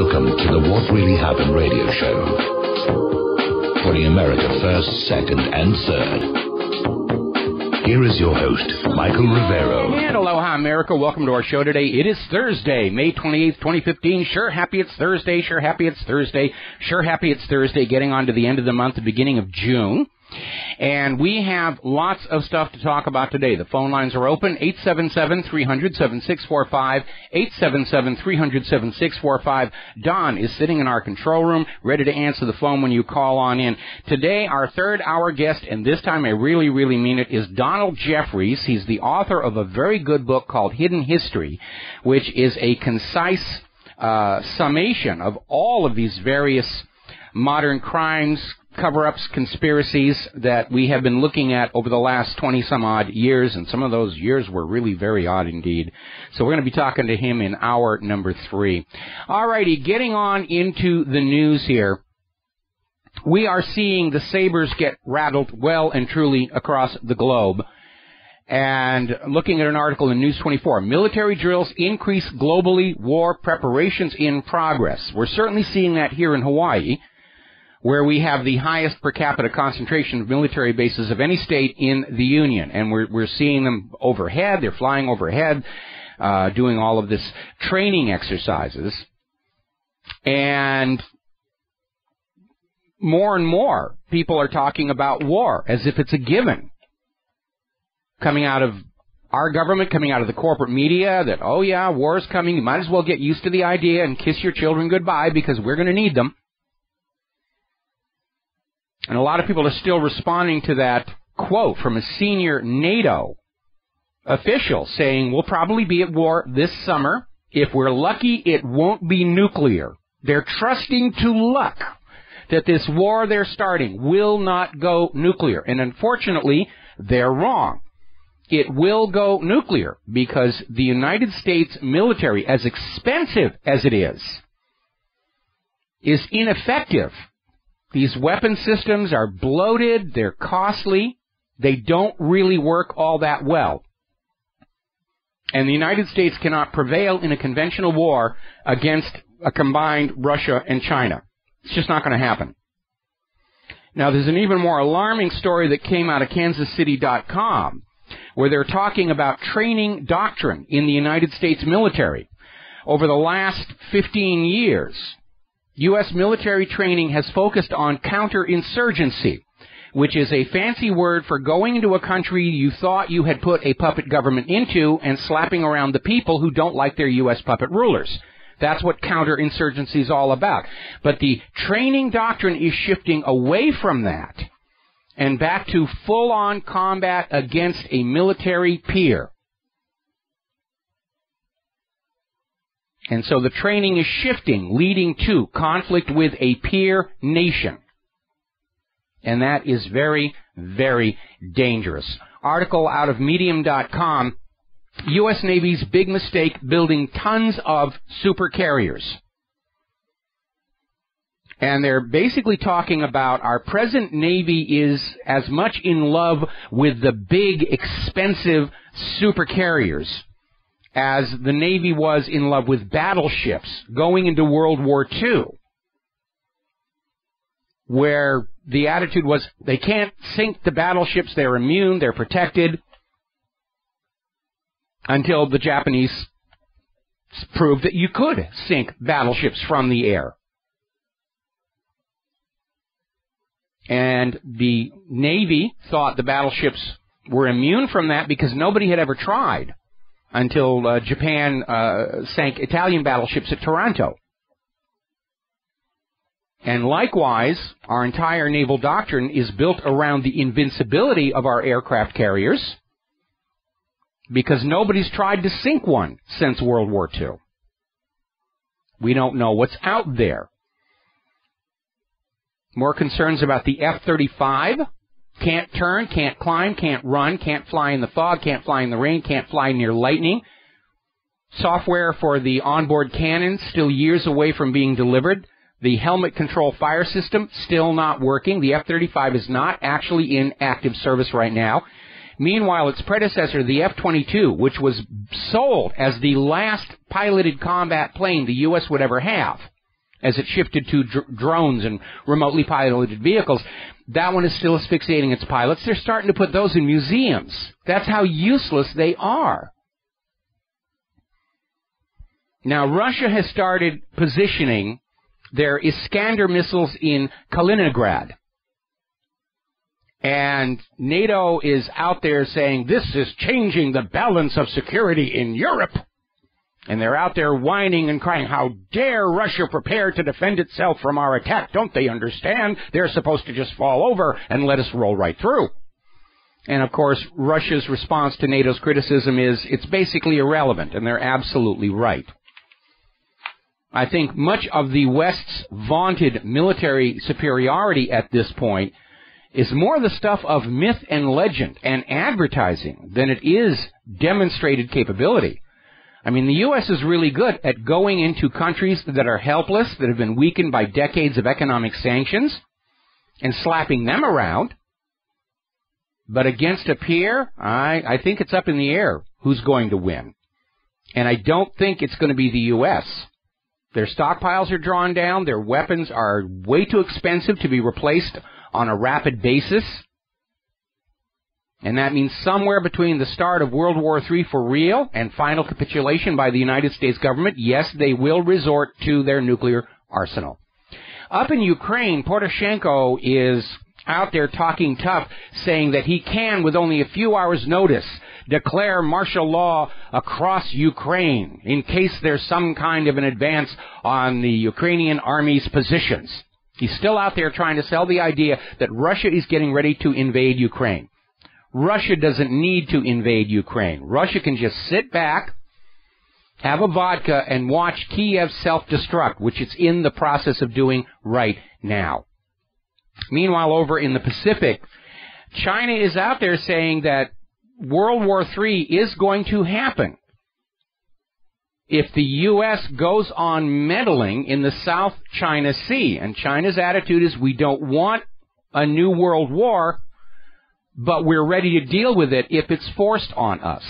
Welcome to the What Really Happened radio show. Putting America first, second, and third. Here is your host, Michael Rivero. And aloha, America. Welcome to our show today. It is Thursday, May 28th, 2015. Sure happy it's Thursday. Sure happy it's Thursday. Sure happy it's Thursday. Getting on to the end of the month, the beginning of June. And we have lots of stuff to talk about today. The phone lines are open, 877-300-7645, 877-300-7645. Don is sitting in our control room, ready to answer the phone when you call on in. Today, our third hour guest, and this time I really, really mean it, is Donald Jeffries. He's the author of a very good book called Hidden History, which is a concise summation of all of these various modern crimes, cover-ups, conspiracies that we have been looking at over the last 20-some-odd years, and some of those years were really very odd indeed. So we're going to be talking to him in hour number 3. All righty, getting on into the news here. We are seeing the sabers get rattled well and truly across the globe. And looking at an article in News 24, military drills increase globally, war preparations in progress. We're certainly seeing that here in Hawaii, where we have the highest per capita concentration of military bases of any state in the Union. And we're seeing them overhead. They're flying overhead, doing all of this training exercises. And more people are talking about war as if it's a given. Coming out of our government, coming out of the corporate media, that, oh yeah, war is coming. You might as well get used to the idea and kiss your children goodbye because we're going to need them. And a lot of people are still responding to that quote from a senior NATO official saying, we'll probably be at war this summer. If we're lucky, it won't be nuclear. They're trusting to luck that this war they're starting will not go nuclear. And unfortunately, they're wrong. It will go nuclear because the United States military, as expensive as it is ineffective. These weapon systems are bloated, they're costly, they don't really work all that well. And the United States cannot prevail in a conventional war against a combined Russia and China. It's just not going to happen. Now, there's an even more alarming story that came out of KansasCity.com, where they're talking about training doctrine in the United States military. Over the last 15 years, U.S. military training has focused on counterinsurgency, which is a fancy word for going into a country you thought you had put a puppet government into and slapping around the people who don't like their U.S. puppet rulers. That's what counterinsurgency is all about. But the training doctrine is shifting away from that and back to full-on combat against a military peer. And so the training is shifting, leading to conflict with a peer nation. And that is very, very dangerous. Article out of Medium.com, U.S. Navy's big mistake building tons of supercarriers. And they're basically talking about our present Navy is as much in love with the big, expensive supercarriers as the Navy was in love with battleships going into World War II, where the attitude was they can't sink the battleships, they're immune, they're protected, until the Japanese proved that you could sink battleships from the air. And the Navy thought the battleships were immune from that because nobody had ever tried, until Japan sank Italian battleships at Taranto. And likewise, our entire naval doctrine is built around the invincibility of our aircraft carriers, because nobody's tried to sink one since World War II. We don't know what's out there. More concerns about the F-35. Can't turn, can't climb, can't run, can't fly in the fog, can't fly in the rain, can't fly near lightning. Software for the onboard cannons still years away from being delivered. The helmet control fire system still not working. The F-35 is not actually in active service right now. Meanwhile, its predecessor, the F-22, which was sold as the last piloted combat plane the U.S. would ever have, as it shifted to drones and remotely piloted vehicles. That one is still asphyxiating its pilots. They're starting to put those in museums. That's how useless they are. Now, Russia has started positioning their Iskander missiles in Kaliningrad. And NATO is out there saying, this is changing the balance of security in Europe. And they're out there whining and crying, how dare Russia prepare to defend itself from our attack? Don't they understand? They're supposed to just fall over and let us roll right through. And, of course, Russia's response to NATO's criticism is it's basically irrelevant, and they're absolutely right. I think much of the West's vaunted military superiority at this point is more the stuff of myth and legend and advertising than it is demonstrated capability. I mean, the U.S. is really good at going into countries that are helpless, that have been weakened by decades of economic sanctions, and slapping them around. But against a peer, I think it's up in the air who's going to win. And I don't think it's going to be the U.S. Their stockpiles are drawn down. Their weapons are way too expensive to be replaced on a rapid basis. And that means somewhere between the start of World War III for real and final capitulation by the United States government, yes, they will resort to their nuclear arsenal. Up in Ukraine, Poroshenko is out there talking tough, saying that he can, with only a few hours' notice, declare martial law across Ukraine in case there's some kind of an advance on the Ukrainian army's positions. He's still out there trying to sell the idea that Russia is getting ready to invade Ukraine. Russia doesn't need to invade Ukraine. Russia can just sit back, have a vodka, and watch Kiev self-destruct, which it's in the process of doing right now. Meanwhile, over in the Pacific, China is out there saying that World War III is going to happen if the U.S. goes on meddling in the South China Sea. And China's attitude is, we don't want a new world war, but we're ready to deal with it if it's forced on us.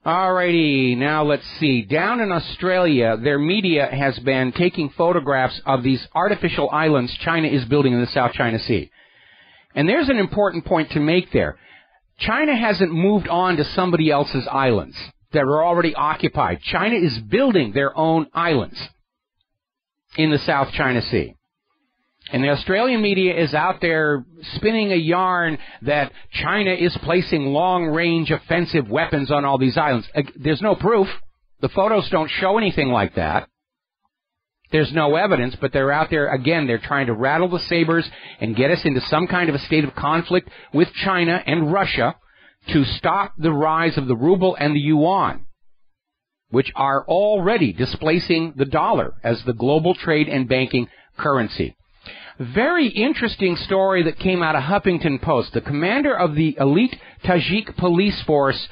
Alrighty, now let's see. Down in Australia, their media has been taking photographs of these artificial islands China is building in the South China Sea. And there's an important point to make there. China hasn't moved on to somebody else's islands that are already occupied. China is building their own islands in the South China Sea. And the Australian media is out there spinning a yarn that China is placing long-range offensive weapons on all these islands. There's no proof. The photos don't show anything like that. There's no evidence, but they're out there, again, they're trying to rattle the sabers and get us into some kind of a state of conflict with China and Russia to stop the rise of the ruble and the yuan, which are already displacing the dollar as the global trade and banking currency. Very interesting story that came out of Huffington Post. The commander of the elite Tajik police force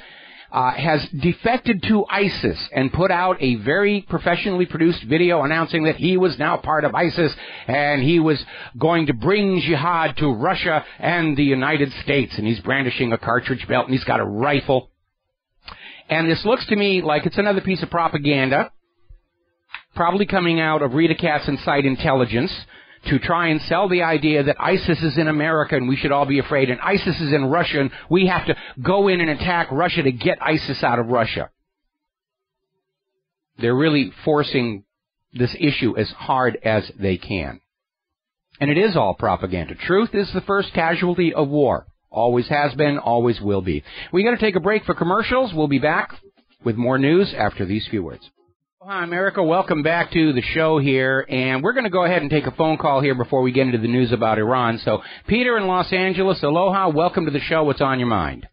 has defected to ISIS and put out a very professionally produced video announcing that he was now part of ISIS and he was going to bring jihad to Russia and the United States. And he's brandishing a cartridge belt and he's got a rifle. And this looks to me like it's another piece of propaganda, probably coming out of Rita Katz and Site Intelligence, to try and sell the idea that ISIS is in America and we should all be afraid, and ISIS is in Russia and we have to go in and attack Russia to get ISIS out of Russia. They're really forcing this issue as hard as they can. And it is all propaganda. Truth is the first casualty of war. Always has been, always will be. We got to take a break for commercials. We'll be back with more news after these few words. Hi, America. Welcome back to the show here, and we're going to go ahead and take a phone call here before we get into the news about Iran. So, Peter in Los Angeles, aloha. Welcome to the show. What's on your mind?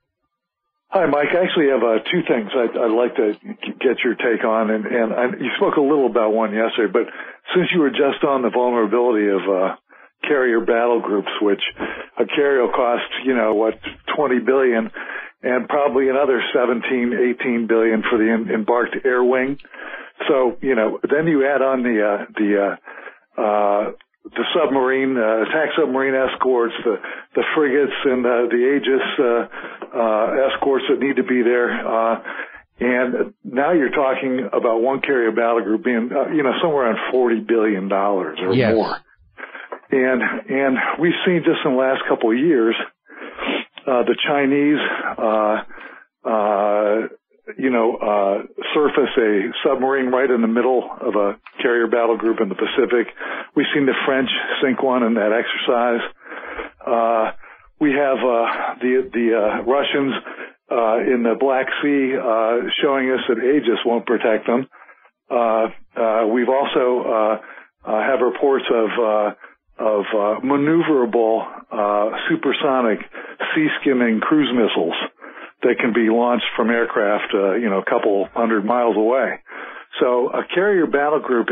Hi, Mike. I actually have two things I'd like to get your take on, and you spoke a little about one yesterday, but since you were just on the vulnerability of carrier battle groups, which a carrier will cost, $20 billion, and probably another $17-18 billion for the embarked air wing. So, then you add on the submarine, attack submarine escorts, the frigates and the Aegis escorts that need to be there. And now you're talking about one carrier battle group being, somewhere around $40 billion or yes. more. And we've seen just in the last couple of years, the Chinese, surface a submarine right in the middle of a carrier battle group in the Pacific. We've seen the French sink one in that exercise. We have the Russians in the Black Sea showing us that Aegis won't protect them. We've also have reports of maneuverable supersonic sea-skimming cruise missiles that can be launched from aircraft, a couple hundred miles away. So a carrier battle group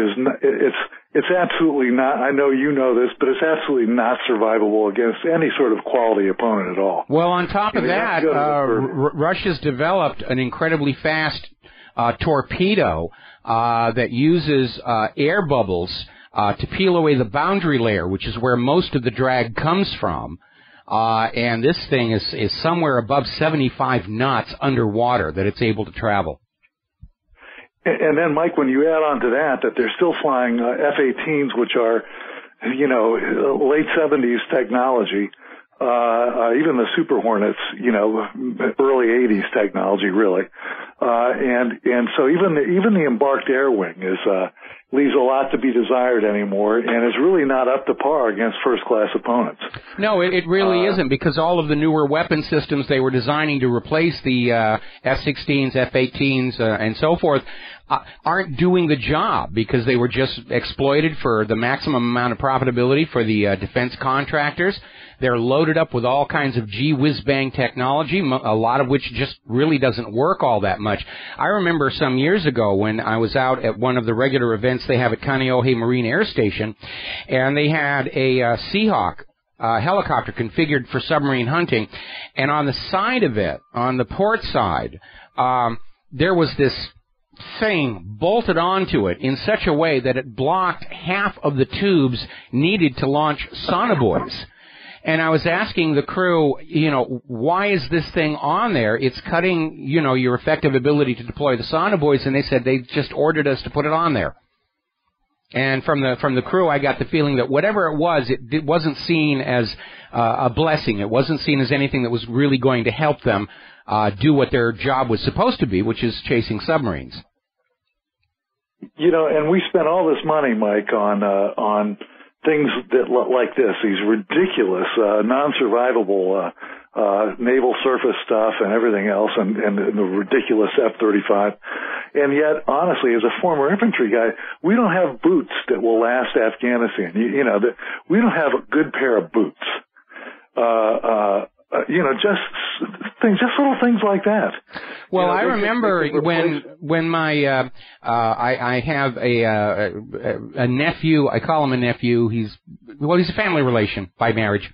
it's absolutely not, I know you know this, but it's absolutely not survivable against any sort of quality opponent at all. Well, on top of that, Russia's developed an incredibly fast torpedo that uses air bubbles to peel away the boundary layer, which is where most of the drag comes from. And this thing is somewhere above 75 knots underwater that it's able to travel. And then, Mike, when you add on to that they're still flying F-18s, which are, late 70s technology, even the Super Hornets, early 80s technology, really. And so even the embarked air wing leaves a lot to be desired anymore, and is really not up to par against first-class opponents. No, it really isn't, because all of the newer weapon systems they were designing to replace the F-16s, F-18s, and so forth aren't doing the job, because they were just exploited for the maximum amount of profitability for the defense contractors. They're loaded up with all kinds of gee-whiz-bang technology, a lot of which just really doesn't work all that much. I remember some years ago when I was out at one of the regular events they have at Kaneohe Marine Air Station, and they had a Seahawk helicopter configured for submarine hunting, and on the side of it, on the port side, there was this thing bolted onto it in such a way that it blocked half of the tubes needed to launch sonobuoys. And I was asking the crew, why is this thing on there? It's cutting, your effective ability to deploy the sonobuoys, and they said they just ordered us to put it on there. And from the crew, I got the feeling that whatever it wasn't seen as a blessing. It wasn't seen as anything that was really going to help them do what their job was supposed to be, which is chasing submarines. And we spent all this money, Mike, on things that like this, these ridiculous, non-survivable naval surface stuff and everything else, and the ridiculous F-35. And yet, honestly, as a former infantry guy, we don't have boots that will last Afghanistan. We don't have a good pair of boots. Just little things like that. Well, I remember when my I have a nephew. I call him a nephew. He's a family relation by marriage,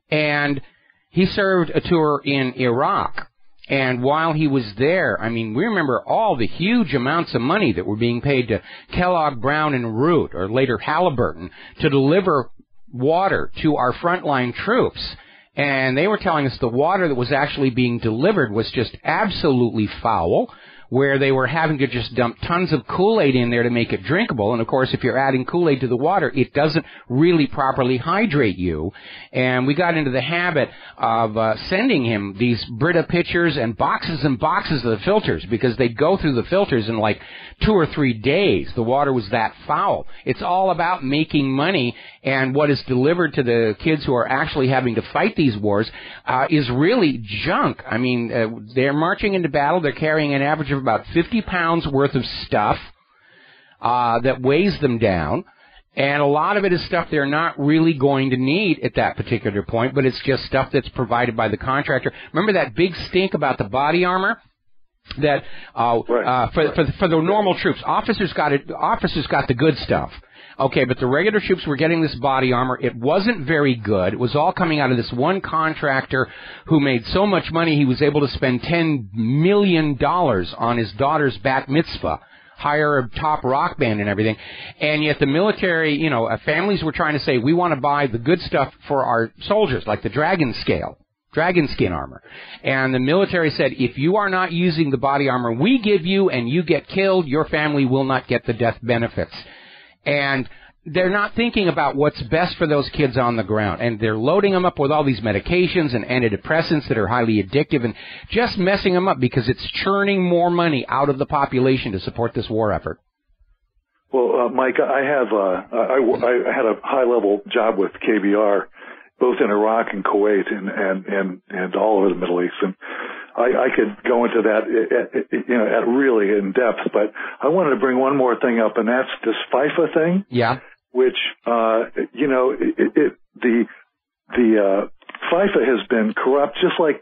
and he served a tour in Iraq. And while he was there, we remember all the huge amounts of money that were being paid to Kellogg, Brown and Root, or later Halliburton, to deliver water to our frontline troops. And they were telling us the water that was actually being delivered was just absolutely foul, where they were having to just dump tons of Kool-Aid in there to make it drinkable. And, of course, if you're adding Kool-Aid to the water, it doesn't really properly hydrate you. And we got into the habit of sending him these Brita pitchers and boxes of the filters, because they'd go through the filters in like 2 or 3 days. The water was that foul. It's all about making money, and what is delivered to the kids who are actually having to fight these wars is really junk. They're marching into battle. They're carrying an average of about 50 pounds worth of stuff that weighs them down. And a lot of it is stuff they're not really going to need at that particular point, but it's just stuff that's provided by the contractor. Remember that big stink about the body armor? That for the normal troops, officers got the good stuff. Okay, but the regular troops were getting this body armor. It wasn't very good. It was all coming out of this one contractor who made so much money he was able to spend $10 million on his daughter's bat mitzvah, hire a top rock band and everything. And yet the military, families were trying to say, we want to buy the good stuff for our soldiers, like the Dragon Scale. dragon skin armor. And the military said, if you are not using the body armor we give you and you get killed, your family will not get the death benefits. And they're not thinking about what's best for those kids on the ground. And they're loading them up with all these medications and antidepressants that are highly addictive and just messing them up because it's churning more money out of the population to support this war effort. Well, Mike, I had a high-level job with KBR, both in Iraq and Kuwait and all over the Middle East. And I could go into that, at really in depth, but I wanted to bring one more thing up, and that's this FIFA thing. Yeah. Which, the FIFA has been corrupt, just like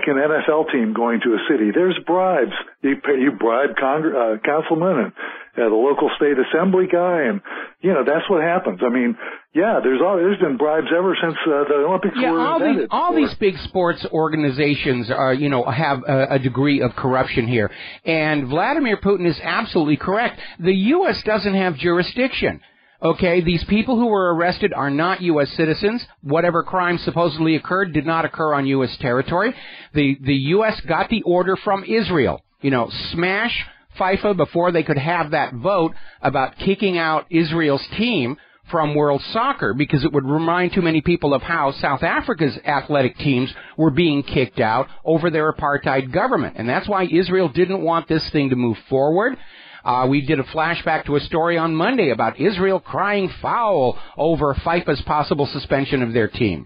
an NFL team going to a city. There's bribes. You bribe councilman and the local state assembly guy, and that's what happens. I mean, yeah, there's been bribes ever since the Olympics were invented. All these big sports organizations are, have a degree of corruption here, and Vladimir Putin is absolutely correct. The U.S. doesn't have jurisdiction. Okay, these people who were arrested are not U.S. citizens. Whatever crime supposedly occurred did not occur on U.S. territory. The U.S. got the order from Israel. Smash FIFA before they could have that vote about kicking out Israel's team from World Soccer because it would remind too many people of how South Africa's athletic teams were being kicked out over their apartheid government. And that's why Israel didn't want this thing to move forward. We did a flashback to a story on Monday about Israel crying foul over FIFA's possible suspension of their team,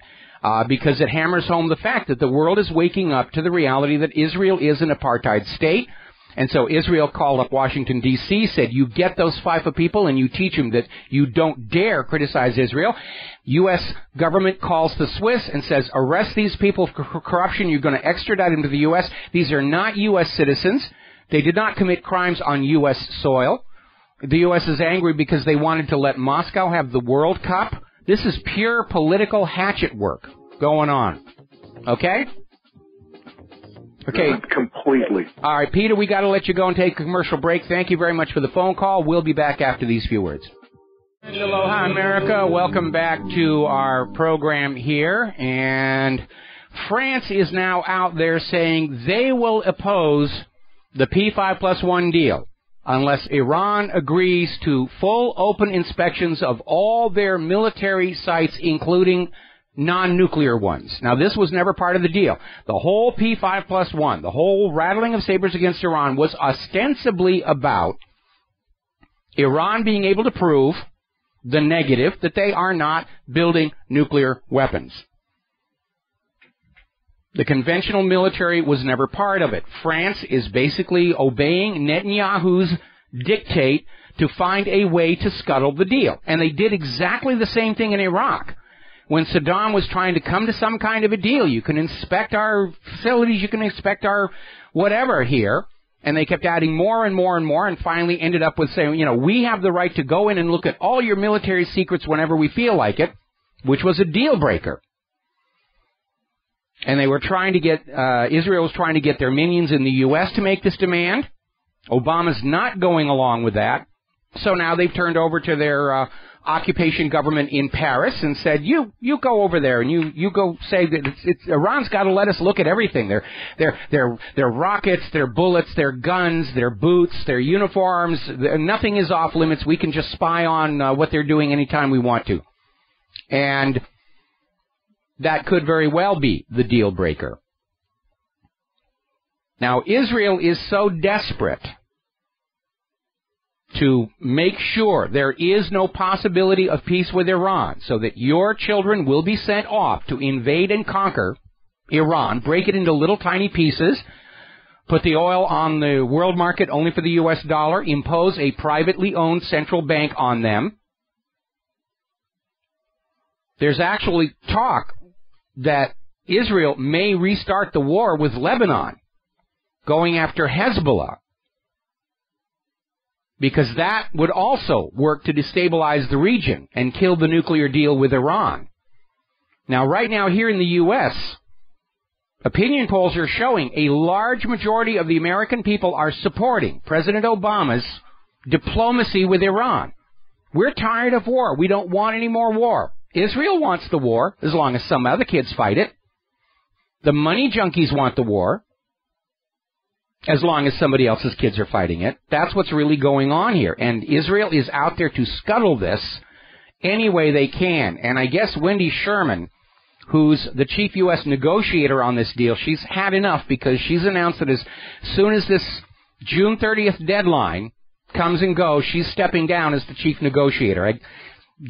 because it hammers home the fact that the world is waking up to the reality that Israel is an apartheid state. And so Israel called up Washington, D.C., said, you get those FIFA people and you teach them that you don't dare criticize Israel. U.S. government calls the Swiss and says, arrest these people for corruption. You're going to extradite them to the U.S. These are not U.S. citizens. They did not commit crimes on U.S. soil. The U.S. is angry because they wanted to let Moscow have the World Cup. This is pure political hatchet work going on. Okay? Okay. Completely. All right, Peter, we got to let you go and take a commercial break. Thank you very much for the phone call. We'll be back after these few words. Aloha, America. Welcome back to our program here. And France is now out there saying they will oppose the P5+1 deal unless Iran agrees to full open inspections of all their military sites, including non-nuclear ones. Now, this was never part of the deal. The whole P5+1, the whole rattling of sabers against Iran was ostensibly about Iran being able to prove the negative, that they are not building nuclear weapons. The conventional military was never part of it. France is basically obeying Netanyahu's dictate to find a way to scuttle the deal. And they did exactly the same thing in Iraq. When Saddam was trying to come to some kind of a deal, you can inspect our facilities, you can inspect our whatever here, and they kept adding more and more and more, and finally ended up with saying, we have the right to go in and look at all your military secrets whenever we feel like it, which was a deal breaker. And they were trying to get, Israel was trying to get their minions in the U.S. to make this demand. Obama's not going along with that. So now they've turned over to their occupation government in Paris and said, you go over there and you go say that Iran's got to let us look at everything. Their rockets, their bullets, their guns, their boots, their uniforms. Nothing is off limits. We can just spy on what they're doing anytime we want to. And that could very well be the deal breaker. Now, Israel is so desperate to make sure there is no possibility of peace with Iran, so that your children will be sent off to invade and conquer Iran, break it into little tiny pieces, put the oil on the world market only for the U.S. dollar, impose a privately owned central bank on them. There's actually talk that Israel may restart the war with Lebanon, going after Hezbollah, because that would also work to destabilize the region and kill the nuclear deal with Iran. Now, right now here in the U.S., opinion polls are showing a large majority of the American people are supporting President Obama's diplomacy with Iran. We're tired of war. We don't want any more war. Israel wants the war, as long as some other kids fight it. The money junkies want the war, as long as somebody else's kids are fighting it. That's what's really going on here. And Israel is out there to scuttle this any way they can. And I guess Wendy Sherman, who's the chief U.S. negotiator on this deal, she's had enough, because she's announced that as soon as this June 30th deadline comes and goes, she's stepping down as the chief negotiator. I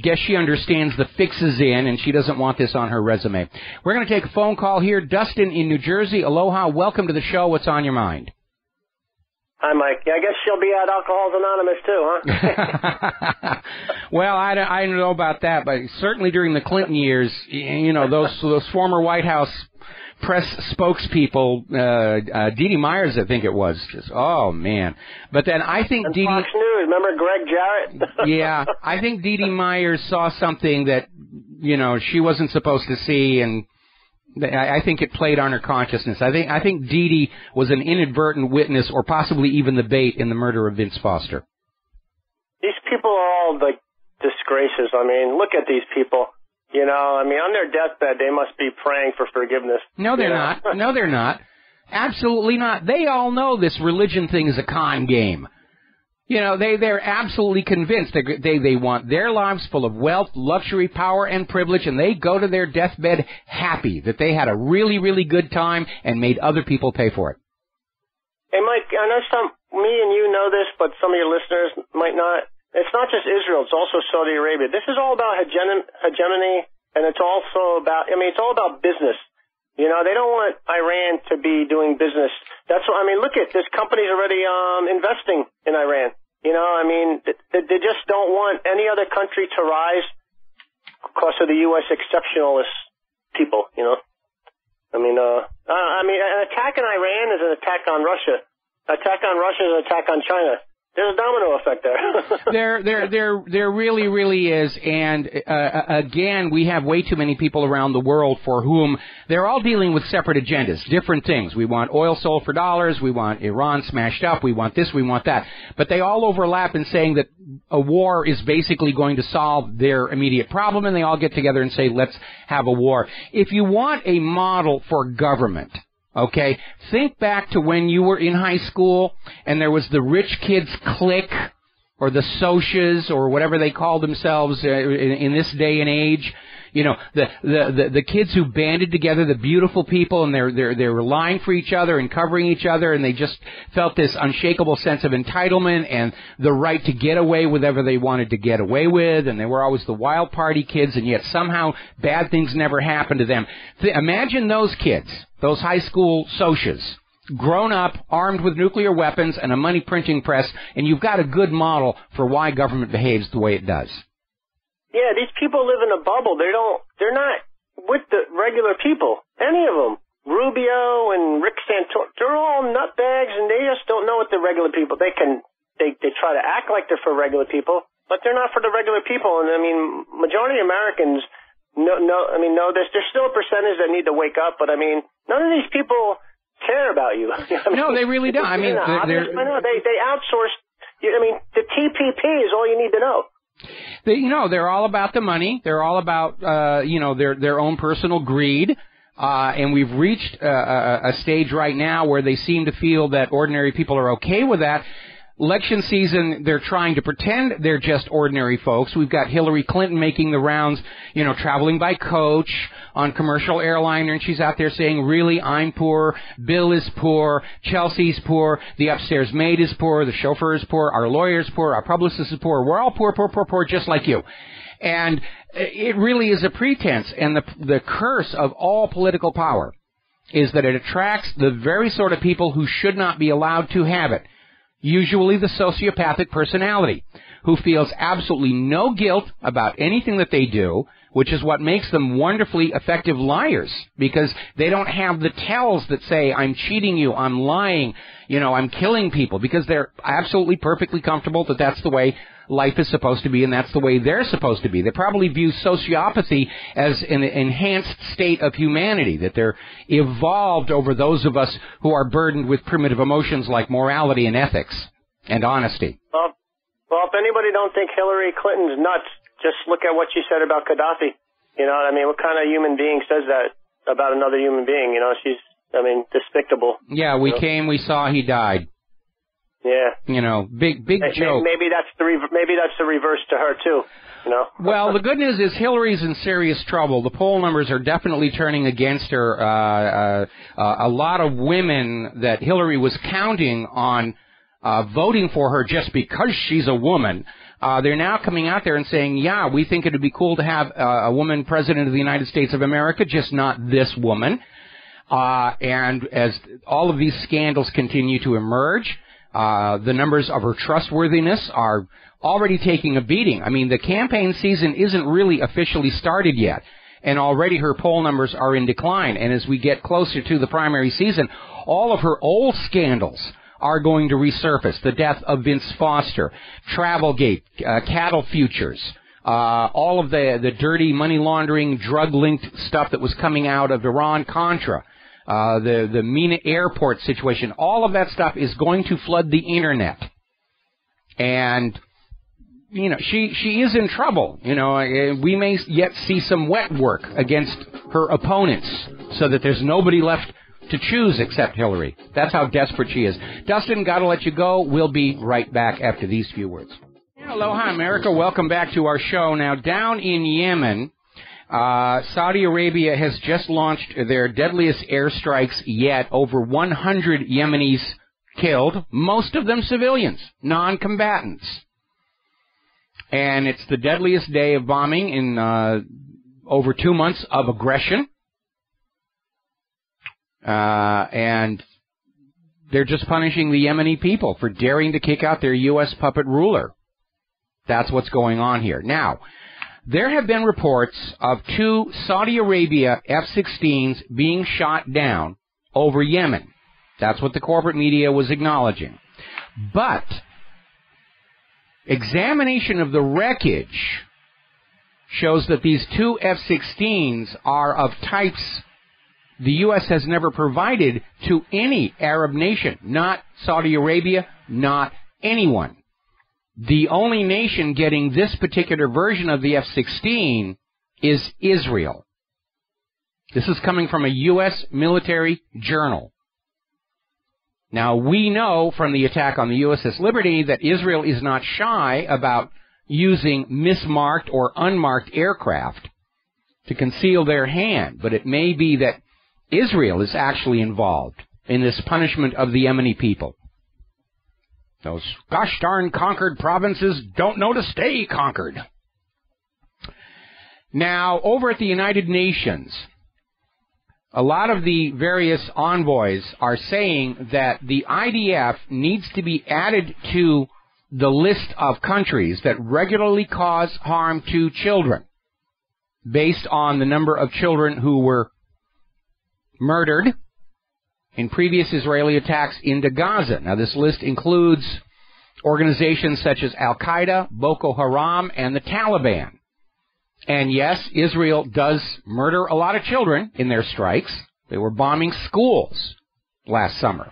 guess she understands the fix is in, and she doesn't want this on her resume. We're going to take a phone call here. Dustin in New Jersey. Aloha. Welcome to the show. What's on your mind? Hi, Mike. Yeah, I guess she'll be at Alcoholics Anonymous, too, huh? Well, I don't know about that, but certainly during the Clinton years, you know, those former White House press spokespeople, Dee Dee Myers, I think it was. Just, oh, man. But then I think Dee Dee... Fox News, remember Greg Jarrett? Yeah, I think Dee Dee Myers saw something that, you know, she wasn't supposed to see, and I think it played on her consciousness. I think Dee Dee was an inadvertent witness, or possibly even the bait in the murder of Vince Foster. These people are all like disgraces. I mean, look at these people. You know, I mean, on their deathbed, they must be praying for forgiveness. No, they're not. No, they're not. Absolutely not. They all know this religion thing is a con game. You know, they're absolutely convinced they want their lives full of wealth, luxury, power, and privilege, and they go to their deathbed happy that they had a really, really good time and made other people pay for it. Hey, Mike, I know me and you know this, but some of your listeners might not. It's not just Israel, it's also Saudi Arabia. This is all about hegemony, and it's also about, I mean, it's all about business. You know, they don't want Iran to be doing business. That's what, I mean, look at, there's companies already investing in Iran. You know, I mean, they just don't want any other country to rise because of the U.S. exceptionalist people, you know. I mean, an attack on Iran is an attack on Russia. An attack on Russia is an attack on China. There's a domino effect there. There really, really is. And again, we have way too many people around the world for whom they're all dealing with separate agendas, different things. We want oil sold for dollars. We want Iran smashed up. We want this. We want that. But they all overlap in saying that a war is basically going to solve their immediate problem, and they all get together and say, let's have a war. If you want a model for government, okay, think back to when you were in high school and there was the rich kids clique, or the socias, or whatever they call themselves in this day and age. You know, the kids who banded together, the beautiful people, and they're lying for each other and covering each other, and they just felt this unshakable sense of entitlement and the right to get away with whatever they wanted to get away with, and they were always the wild party kids, and yet somehow bad things never happened to them. Imagine those kids, those high school socias, grown up, armed with nuclear weapons and a money printing press, and you've got a good model for why government behaves the way it does. Yeah, these people live in a bubble. They're not with the regular people. Any of them. Rubio and Rick Santorum, they're all nutbags, and they just don't know what the regular people. They try to act like they're for regular people, but they're not for the regular people. And I mean, majority of Americans know this. There's still a percentage that need to wake up, but I mean, none of these people care about you. I mean, no, they really don't. I mean, I know they outsource. I mean, the TPP is all you need to know. They're all about the money. They're all about, their own personal greed. And we've reached a stage right now where they seem to feel that ordinary people are okay with that. Election season, they're trying to pretend they're just ordinary folks. We've got Hillary Clinton making the rounds, traveling by coach on commercial airliner, and she's out there saying, really, I'm poor, Bill is poor, Chelsea's poor, the upstairs maid is poor, the chauffeur is poor, our lawyer's poor, our publicist is poor. We're all poor, poor, poor, poor, just like you. And it really is a pretense, and the curse of all political power is that it attracts the very sort of people who should not be allowed to have it. Usually the sociopathic personality, who feels absolutely no guilt about anything that they do, which is what makes them wonderfully effective liars, because they don't have the tells that say, I'm cheating you, I'm lying, I'm killing people, because they're absolutely perfectly comfortable that that's the way life is supposed to be, and that's the way they're supposed to be. They probably view sociopathy as an enhanced state of humanity, that they're evolved over those of us who are burdened with primitive emotions like morality and ethics and honesty. Well, if anybody don't think Hillary Clinton's nuts, just look at what she said about Gaddafi. You know what I mean? What kind of human being says that? about another human being. You know, she's, I mean, despicable. Yeah, we came, we saw, he died. Yeah. You know, big joke. Maybe that's the reverse to her too. You know? Well, the good news is Hillary's in serious trouble. The poll numbers are definitely turning against her. A lot of women that Hillary was counting on voting for her just because she's a woman, they're now coming out there and saying, yeah, we think it would be cool to have a woman president of the United States of America, just not this woman. And as all of these scandals continue to emerge, the numbers of her trustworthiness are already taking a beating. I mean, the campaign season isn't really officially started yet, and already her poll numbers are in decline. And as we get closer to the primary season, all of her old scandals are going to resurface. The death of Vince Foster, Travelgate, cattle futures, all of the dirty money laundering, drug-linked stuff that was coming out of Iran-Contra, the Mina airport situation, all of that stuff is going to flood the internet. And, you know, she is in trouble. You know, we may yet see some wet work against her opponents so that there's nobody left to choose except Hillary. That's how desperate she is. Dustin, gotta let you go. We'll be right back after these few words. Aloha, America. Welcome back to our show. Now, down in Yemen, Saudi Arabia has just launched their deadliest airstrikes yet. Over 100 Yemenis killed, most of them civilians, non-combatants. And it's the deadliest day of bombing in over 2 months of aggression. And they're just punishing the Yemeni people for daring to kick out their U.S. puppet ruler. That's what's going on here. Now, there have been reports of 2 Saudi Arabia F-16s being shot down over Yemen. That's what the corporate media was acknowledging. But examination of the wreckage shows that these 2 F-16s are of types the U.S. has never provided to any Arab nation, not Saudi Arabia, not anyone. The only nation getting this particular version of the F-16 is Israel. This is coming from a U.S. military journal. Now, we know from the attack on the USS Liberty that Israel is not shy about using mismarked or unmarked aircraft to conceal their hand, but it may be that Israel is actually involved in this punishment of the Yemeni people. Those gosh darn conquered provinces don't know to stay conquered. Now, over at the United Nations, a lot of the various envoys are saying that the IDF needs to be added to the list of countries that regularly cause harm to children, based on the number of children who were murdered in previous Israeli attacks into Gaza. Now, this list includes organizations such as Al-Qaeda, Boko Haram, and the Taliban. And yes, Israel does murder a lot of children in their strikes. They were bombing schools last summer.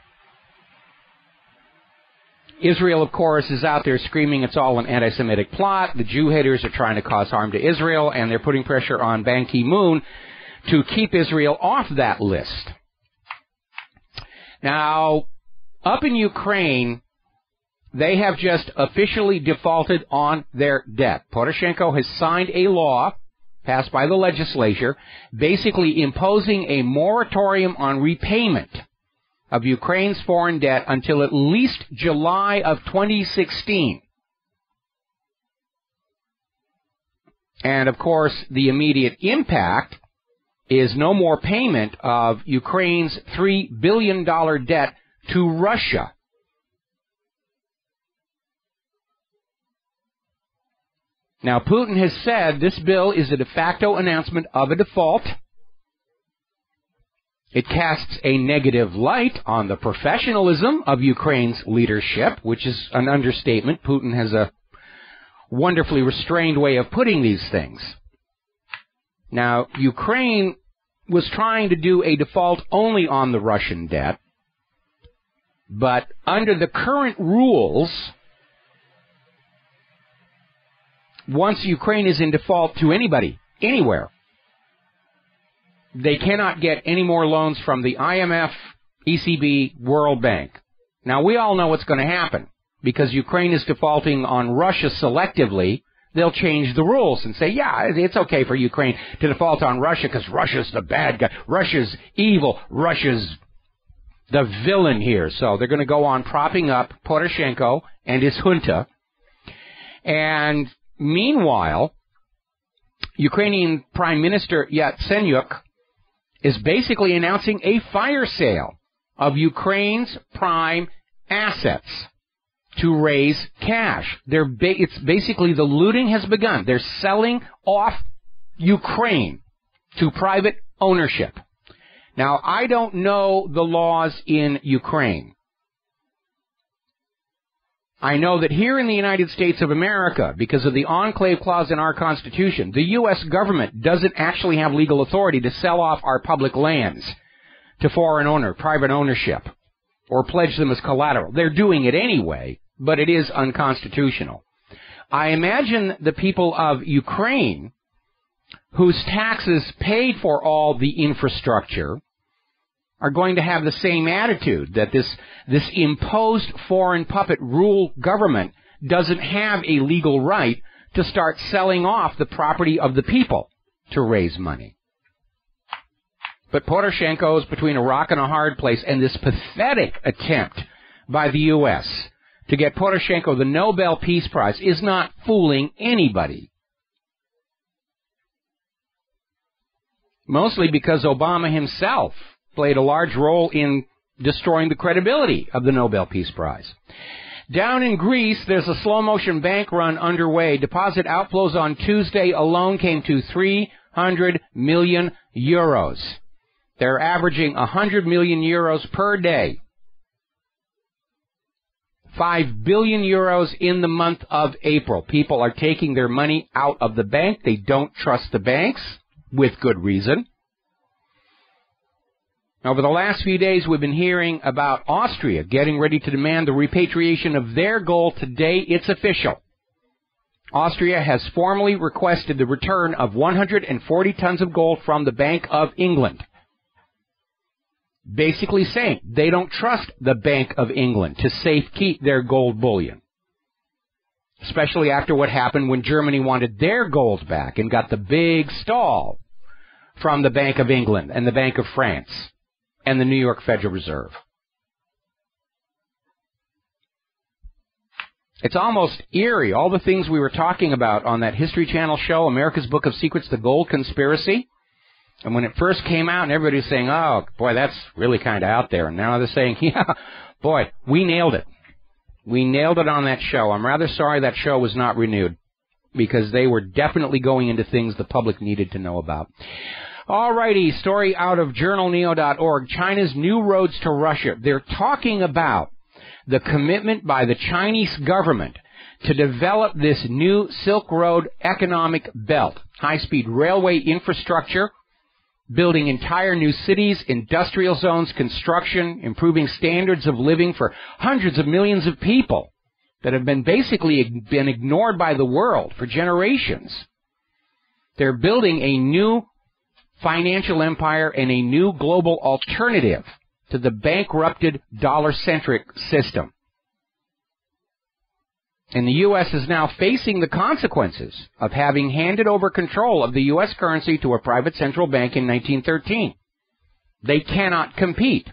Israel, of course, is out there screaming it's all an anti-Semitic plot. The Jew haters are trying to cause harm to Israel, and they're putting pressure on Ban Ki-moon to keep Israel off that list. Now, up in Ukraine, they have just officially defaulted on their debt. Poroshenko has signed a law passed by the legislature basically imposing a moratorium on repayment of Ukraine's foreign debt until at least July of 2016. And, of course, the immediate impact is no more payment of Ukraine's $3 billion debt to Russia. Now, Putin has said this bill is a de facto announcement of a default. It casts a negative light on the professionalism of Ukraine's leadership, which is an understatement. Putin has a wonderfully restrained way of putting these things. Now, Ukraine was trying to do a default only on the Russian debt, but under the current rules, once Ukraine is in default to anybody, anywhere, They cannot get any more loans from the IMF, ECB, World Bank. Now, we all know what's going to happen. Because Ukraine is defaulting on Russia selectively, they'll change the rules and say, yeah, it's okay for Ukraine to default on Russia because Russia's the bad guy. Russia's evil. Russia's the villain here. So they're going to go on propping up Poroshenko and his junta. And meanwhile, Ukrainian Prime Minister Yatsenyuk is basically announcing a fire sale of Ukraine's prime assets to raise cash. It's basically the looting has begun. They're selling off Ukraine to private ownership. Now, I don't know the laws in Ukraine. I know that here in the United States of America, because of the enclave clause in our Constitution, the U.S. government doesn't actually have legal authority to sell off our public lands to private ownership, or pledge them as collateral. They're doing it anyway, but it is unconstitutional. I imagine the people of Ukraine, whose taxes paid for all the infrastructure, are going to have the same attitude, that this imposed foreign puppet rule government doesn't have a legal right to start selling off the property of the people to raise money. But Poroshenko is between a rock and a hard place, and this pathetic attempt by the U.S. to get Poroshenko the Nobel Peace Prize is not fooling anybody. Mostly because Obama himself played a large role in destroying the credibility of the Nobel Peace Prize. Down in Greece, there's a slow-motion bank run underway. Deposit outflows on Tuesday alone came to 300 million euros. They're averaging 100 million euros per day. 5 billion euros in the month of April. People are taking their money out of the bank. They don't trust the banks, with good reason. Over the last few days, we've been hearing about Austria getting ready to demand the repatriation of their gold. Today, it's official. Austria has formally requested the return of 140 tons of gold from the Bank of England. Basically saying they don't trust the Bank of England to safekeep their gold bullion. Especially after what happened when Germany wanted their gold back and got the big stall from the Bank of England and the Bank of France and the New York Federal Reserve. It's almost eerie, all the things we were talking about on that History Channel show, America's Book of Secrets, The Gold Conspiracy. And when it first came out, and everybody was saying, oh, boy, that's really kind of out there. And now they're saying, yeah, boy, we nailed it. We nailed it on that show. I'm rather sorry that show was not renewed, because they were definitely going into things the public needed to know about. All righty, story out of journalneo.org. China's new roads to Russia. They're talking about the commitment by the Chinese government to develop this new Silk Road economic belt, high-speed railway infrastructure, building entire new cities, industrial zones, construction, improving standards of living for hundreds of millions of people that have been ignored by the world for generations. They're building a new financial empire and a new global alternative to the bankrupted dollar-centric system. And the U.S. is now facing the consequences of having handed over control of the U.S. currency to a private central bank in 1913. They cannot compete.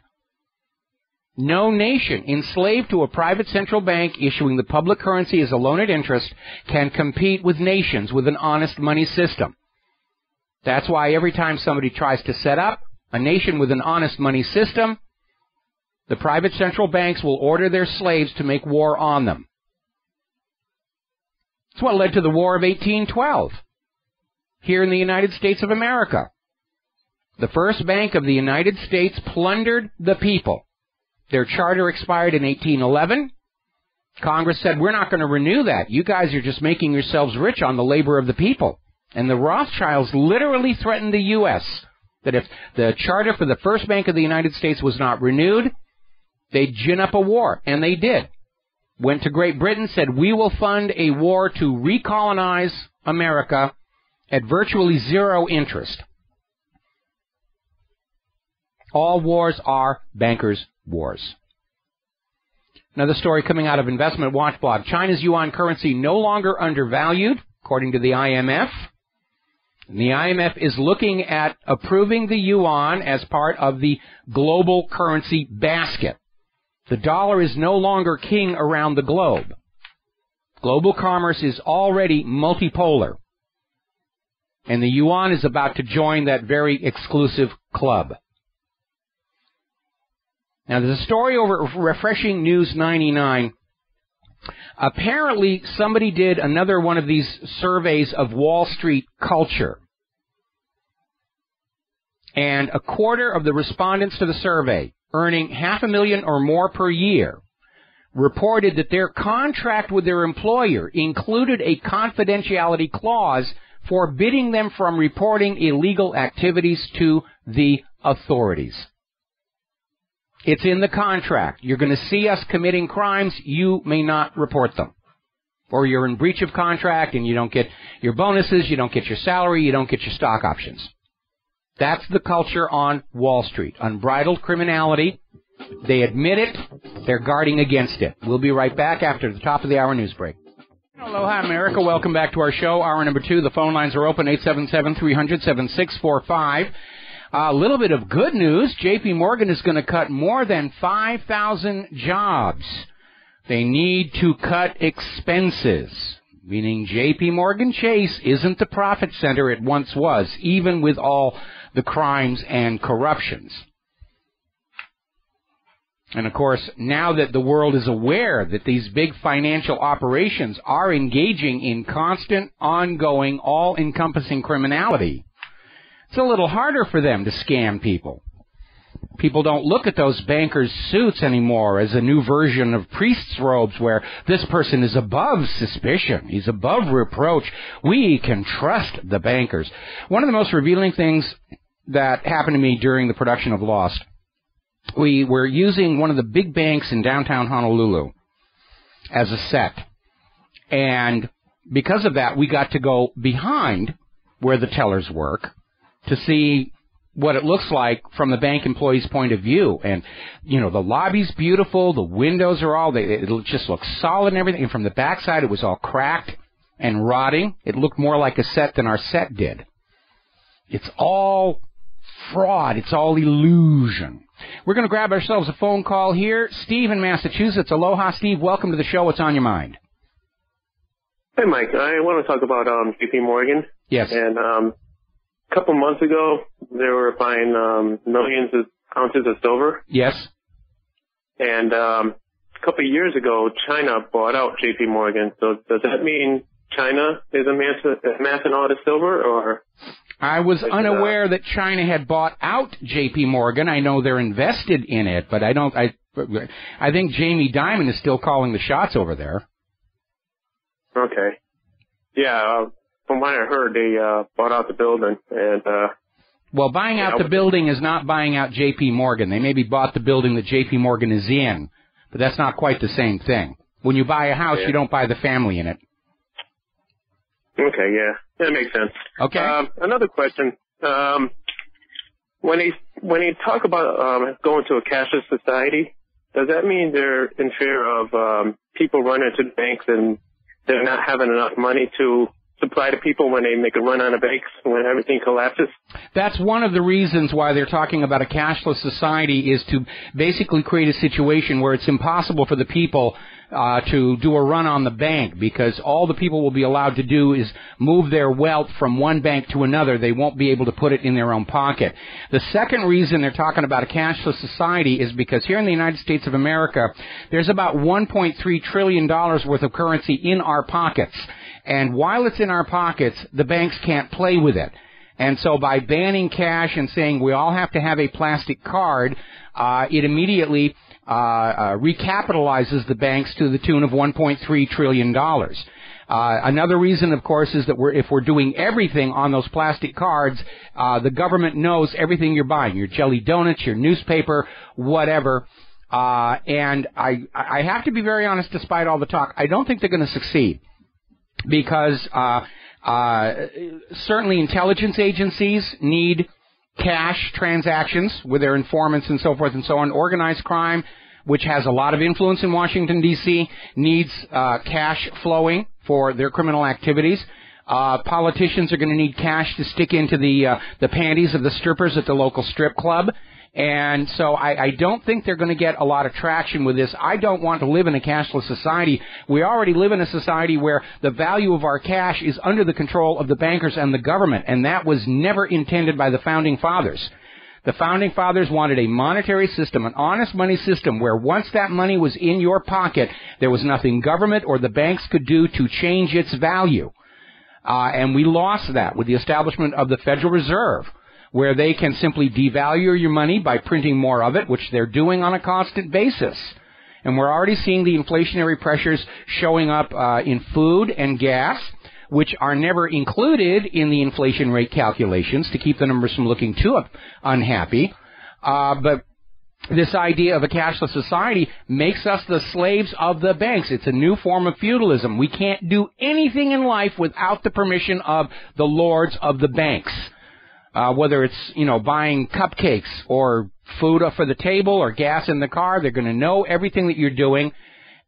No nation enslaved to a private central bank issuing the public currency as a loan at interest can compete with nations with an honest money system. That's why every time somebody tries to set up a nation with an honest money system, the private central banks will order their slaves to make war on them. It's what led to the War of 1812 here in the United States of America. The First Bank of the United States plundered the people. Their charter expired in 1811. Congress said, we're not going to renew that. You guys are just making yourselves rich on the labor of the people. And the Rothschilds literally threatened the U.S. that if the charter for the First Bank of the United States was not renewed, they'd gin up a war. And they did. Went to Great Britain, said, we will fund a war to recolonize America at virtually zero interest. All wars are bankers' wars. Another story coming out of Investment Watch blog. China's yuan currency no longer undervalued, according to the IMF. And the IMF is looking at approving the yuan as part of the global currency basket. The dollar is no longer king around the globe. Global commerce is already multipolar. And the yuan is about to join that very exclusive club. Now, there's a story over Refreshing News 99. Apparently, somebody did another one of these surveys of Wall Street culture. And a quarter of the respondents to the survey, earning $500,000 or more per year, reported that their contract with their employer included a confidentiality clause forbidding them from reporting illegal activities to the authorities. It's in the contract. You're going to see us committing crimes, you may not report them. Or you're in breach of contract and you don't get your bonuses, you don't get your salary, you don't get your stock options. That's the culture on Wall Street. Unbridled criminality. They admit it. They're guarding against it. We'll be right back after the top of the hour news break. Aloha, America. Welcome back to our show. Hour number 2. The phone lines are open, 877-300-7645. A little bit of good news. J.P. Morgan is going to cut more than 5,000 jobs. They need to cut expenses, meaning J.P. Morgan Chase isn't the profit center it once was, even with all the crimes and corruptions. And, of course, now that the world is aware that these big financial operations are engaging in constant, ongoing, all-encompassing criminality, it's a little harder for them to scam people. People don't look at those bankers' suits anymore as a new version of priest's robes where this person is above suspicion. He's above reproach. We can trust the bankers. One of the most revealing things that happened to me during the production of Lost, we were using one of the big banks in downtown Honolulu as a set. And because of that, we got to go behind where the tellers work to see what it looks like from the bank employee's point of view. And, you know, the lobby's beautiful, the windows are all, it just looks solid and everything. And from the backside, it was all cracked and rotting. It looked more like a set than our set did. It's all fraud. It's all illusion. We're going to grab ourselves a phone call here. Steve in Massachusetts. Aloha, Steve. Welcome to the show. What's on your mind? Hey, Mike. I want to talk about J.P. Morgan. Yes. And a couple months ago, they were buying millions of ounces of silver. Yes. And a couple of years ago, China bought out J.P. Morgan. So does that mean China is amassing all the silver, or? I was unaware that China had bought out J.P. Morgan. I know they're invested in it, but I think Jamie Dimon is still calling the shots over there. Okay. Yeah, from what I heard, they bought out the building. And well, buying out the building is not buying out J.P. Morgan. They maybe bought the building that J.P. Morgan is in, but that's not quite the same thing. When you buy a house, you don't buy the family in it. Okay, yeah. That makes sense. Okay. Another question. When they talk about going to a cashless society, does that mean they're in fear of people running to the banks and they're not having enough money to supply to people when they make a run on the banks when everything collapses? That's one of the reasons why they're talking about a cashless society, is to basically create a situation where it's impossible for the people to do a run on the bank, because all the people will be allowed to do is move their wealth from one bank to another. They won't be able to put it in their own pocket. The second reason they're talking about a cashless society is because here in the United States of America, there's about $1.3 trillion worth of currency in our pockets. And while it's in our pockets, the banks can't play with it. And so by banning cash and saying we all have to have a plastic card, it immediately recapitalizes the banks to the tune of $1.3 trillion. Another reason, of course, is that if we're doing everything on those plastic cards, the government knows everything you're buying, your jelly donuts, your newspaper, whatever. And I have to be very honest, despite all the talk, I don't think they're going to succeed. Because certainly intelligence agencies need cash transactions with their informants and so forth and so on. Organized crime, which has a lot of influence in Washington, D.C., needs cash flowing for their criminal activities. Politicians are going to need cash to stick into the panties of the strippers at the local strip club. And so I don't think they're going to get a lot of traction with this. I don't want to live in a cashless society. We already live in a society where the value of our cash is under the control of the bankers and the government, and that was never intended by the Founding Fathers. The Founding Fathers wanted a monetary system, an honest money system, where once that money was in your pocket, there was nothing government or the banks could do to change its value. And we lost that with the establishment of the Federal Reserve, where they can simply devalue your money by printing more of it, which they're doing on a constant basis. And we're already seeing the inflationary pressures showing up in food and gas, which are never included in the inflation rate calculations to keep the numbers from looking too unhappy. But this idea of a cashless society makes us the slaves of the banks. It's a new form of feudalism. We can't do anything in life without the permission of the lords of the banks. Whether it's, buying cupcakes or food for the table or gas in the car, they're going to know everything that you're doing.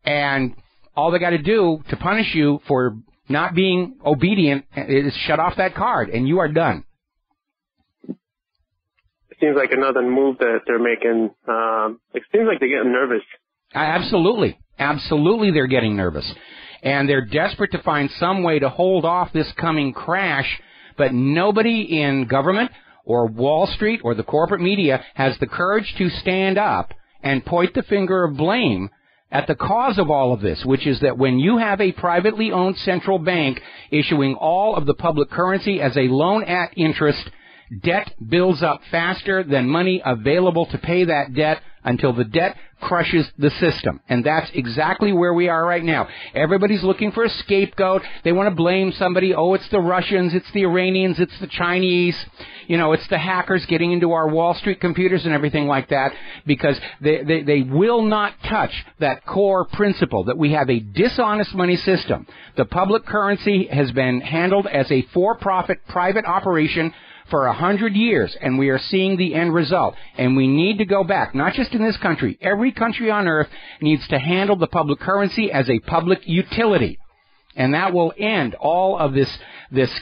And all they got to do to punish you for not being obedient is shut off that card, and you are done. It seems like another move that they're making. It seems like they're getting nervous. Absolutely. Absolutely they're getting nervous. And they're desperate to find some way to hold off this coming crash. But nobody in government or Wall Street or the corporate media has the courage to stand up and point the finger of blame at the cause of all of this, which is that when you have a privately owned central bank issuing all of the public currency as a loan at interest, debt builds up faster than money available to pay that debt until the debt crushes the system. And that's exactly where we are right now. Everybody's looking for a scapegoat. They want to blame somebody. Oh, it's the Russians, it's the Iranians, it's the Chinese. It's the hackers getting into our Wall Street computers and everything like that, because they will not touch that core principle that we have a dishonest money system. The public currency has been handled as a for-profit private operation for 100 years, and we are seeing the end result. And we need to go back, not just in this country. Every country on earth needs to handle the public currency as a public utility. And that will end all of this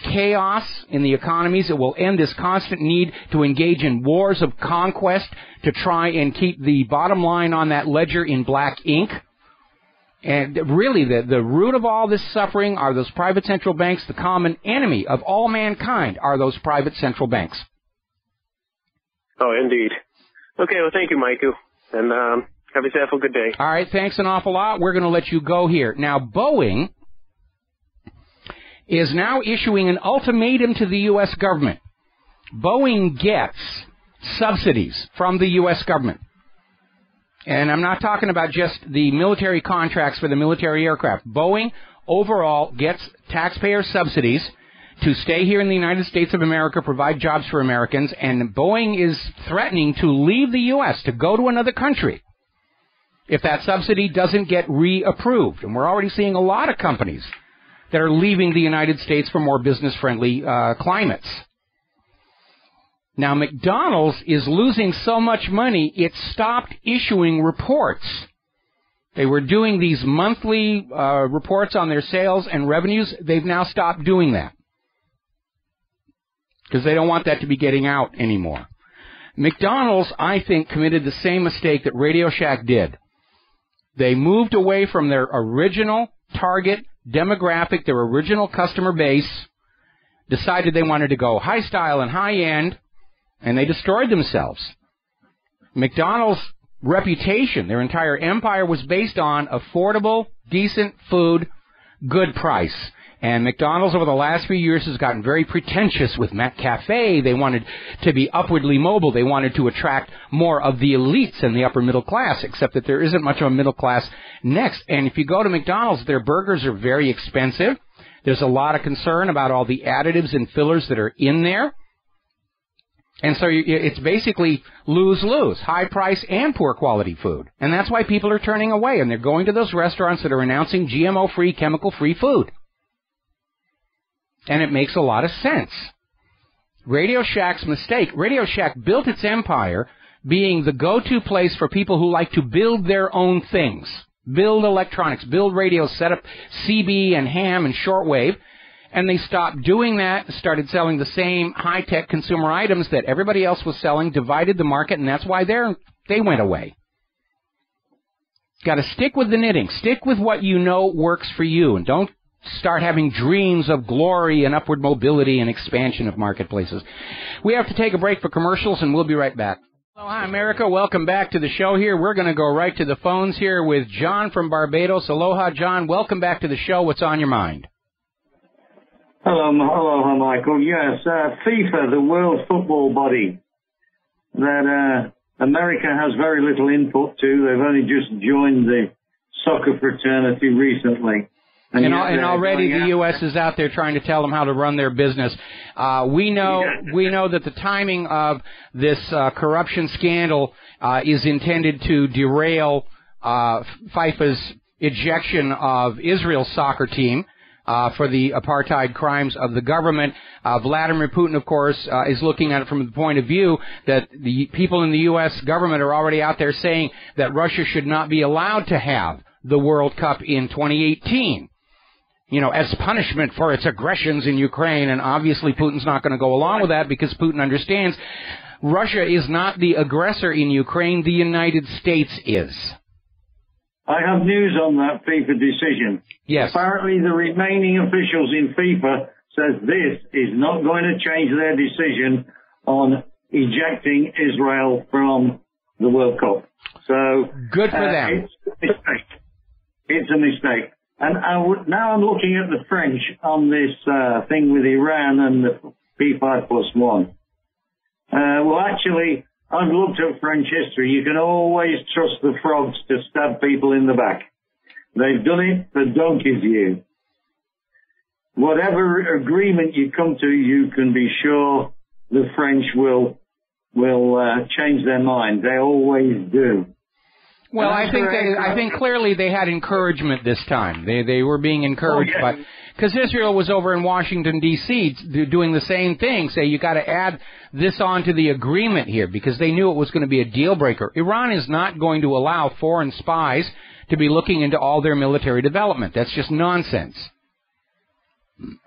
chaos in the economies. It will end this constant need to engage in wars of conquest to try and keep the bottom line on that ledger in black ink. And really, the root of all this suffering are those private central banks. The common enemy of all mankind are those private central banks. Oh, indeed. Okay, well, thank you, Michael. And have yourself a good day. All right, thanks an awful lot. We're going to let you go here. Now, Boeing is now issuing an ultimatum to the U.S. government. Boeing gets subsidies from the U.S. government. And I'm not talking about just the military contracts for the military aircraft. Boeing overall gets taxpayer subsidies to stay here in the United States of America, provide jobs for Americans, and Boeing is threatening to leave the U.S., to go to another country if that subsidy doesn't get reapproved. And we're already seeing a lot of companies that are leaving the United States for more business-friendly climates. Now, McDonald's is losing so much money, it stopped issuing reports. They were doing these monthly reports on their sales and revenues. They've now stopped doing that because they don't want that to be getting out anymore. McDonald's, I think, committed the same mistake that Radio Shack did. They moved away from their original target demographic, their original customer base, decided they wanted to go high style and high end, and they destroyed themselves. McDonald's reputation, their entire empire, was based on affordable, decent food, good price. And McDonald's over the last few years has gotten very pretentious with McCafe. They wanted to be upwardly mobile. They wanted to attract more of the elites and the upper middle class, except that there isn't much of a middle class next. And if you go to McDonald's, their burgers are very expensive. There's a lot of concern about all the additives and fillers that are in there. And so it's basically lose-lose, high price and poor quality food. And that's why people are turning away, and they're going to those restaurants that are announcing GMO-free, chemical-free food. And it makes a lot of sense. Radio Shack's mistake. Radio Shack built its empire being the go-to place for people who like to build their own things, build electronics, build radios, set up CB and ham and shortwave, and they stopped doing that, started selling the same high-tech consumer items that everybody else was selling, divided the market, and that's why they went away. Got to stick with the knitting. Stick with what you know works for you, and don't start having dreams of glory and upward mobility and expansion of marketplaces. We have to take a break for commercials, and we'll be right back. Hello, hi, America. Welcome back to the show here. We're going to go right to the phones here with John from Barbados. Aloha, John. Welcome back to the show. What's on your mind? Hello, Michael. Yes, FIFA, the world football body that America has very little input to. They've only just joined the soccer fraternity recently. And already the U.S. is out there trying to tell them how to run their business. We know that the timing of this corruption scandal is intended to derail FIFA's ejection of Israel's soccer team for the apartheid crimes of the government. Vladimir Putin, of course, is looking at it from the point of view that the people in the U.S. government are already out there saying that Russia should not be allowed to have the World Cup in 2018. As punishment for its aggressions in Ukraine, and obviously Putin's not going to go along with that because Putin understands Russia is not the aggressor in Ukraine, the United States is. I have news on that FIFA decision. Yes. Apparently the remaining officials in FIFA says this is not going to change their decision on ejecting Israel from the World Cup. So good for them. It's a mistake. And now I'm looking at the French on this thing with Iran and the P5+1. Well, actually, I've looked at French history. You can always trust the frogs to stab people in the back. They've done it for donkey's years. Whatever agreement you come to, you can be sure the French will change their mind. They always do. Well, I think clearly they had encouragement this time. They were being encouraged by, because Israel was over in Washington D.C. doing the same thing. Say you got to add this on to the agreement here because they knew it was going to be a deal breaker. Iran is not going to allow foreign spies to be looking into all their military development. That's just nonsense.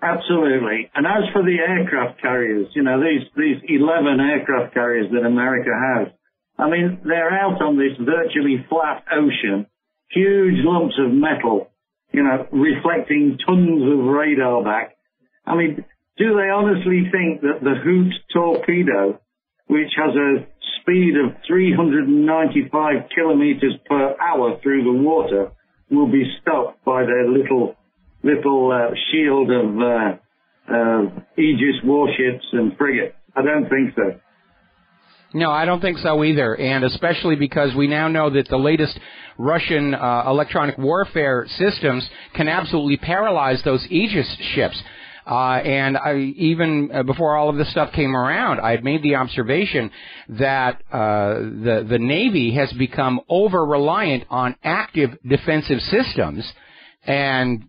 Absolutely. And as for the aircraft carriers, these 11 aircraft carriers that America has. I mean, they're out on this virtually flat ocean, huge lumps of metal, reflecting tons of radar back. I mean, do they honestly think that the Hoot torpedo, which has a speed of 395 kilometers per hour through the water, will be stopped by their little shield of Aegis warships and frigates? I don't think so. No, I don't think so either, and especially because we now know that the latest Russian electronic warfare systems can absolutely paralyze those Aegis ships. And even before all of this stuff came around, I had made the observation that the Navy has become over-reliant on active defensive systems and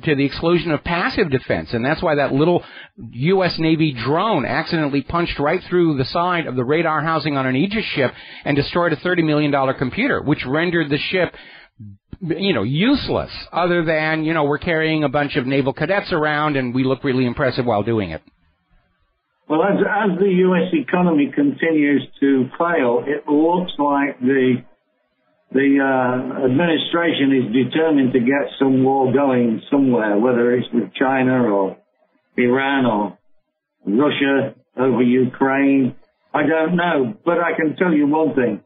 to the exclusion of passive defense. And that's why that little U.S. Navy drone accidentally punched right through the side of the radar housing on an Aegis ship and destroyed a $30 million computer, which rendered the ship, useless, other than, we're carrying a bunch of naval cadets around and we look really impressive while doing it. Well, as the U.S. economy continues to fail, it looks like the administration is determined to get some war going somewhere, whether it's with China or Iran or Russia over Ukraine. I don't know, but I can tell you one thing.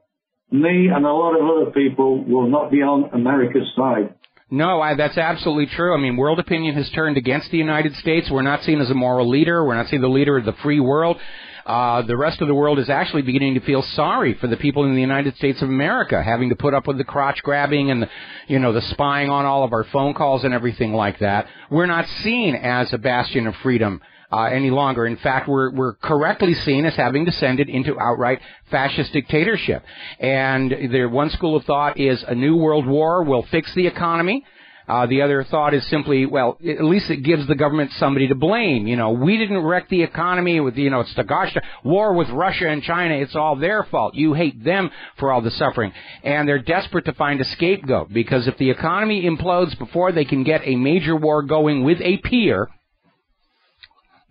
Me and a lot of other people will not be on America's side. No, that's absolutely true. I mean, world opinion has turned against the United States. We're not seen as a moral leader. We're not seen the leader of the free world. The rest of the world is actually beginning to feel sorry for the people in the United States of America, having to put up with the crotch grabbing and the spying on all of our phone calls and everything like that. We're not seen as a bastion of freedom any longer. In fact, we're correctly seen as having descended into outright fascist dictatorship. And one school of thought is a new world war will fix the economy. The other thought is simply, well, at least it gives the government somebody to blame. You know, we didn't wreck the economy with, you know, it's the gosh, war with Russia and China. It's all their fault. You hate them for all the suffering. And they're desperate to find a scapegoat, because if the economy implodes before they can get a major war going with a peer,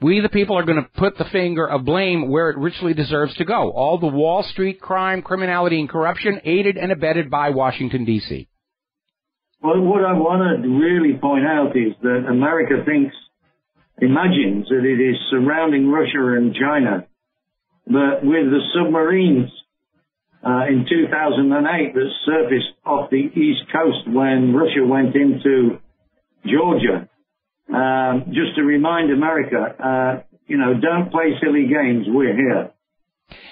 we, the people, are going to put the finger of blame where it richly deserves to go. All the Wall Street crime, criminality, and corruption aided and abetted by Washington, D.C. Well, what I want to really point out is that America imagines that it is surrounding Russia and China, but with the submarines in 2008 that surfaced off the East Coast when Russia went into Georgia, just to remind America, you know, don't play silly games. We're here.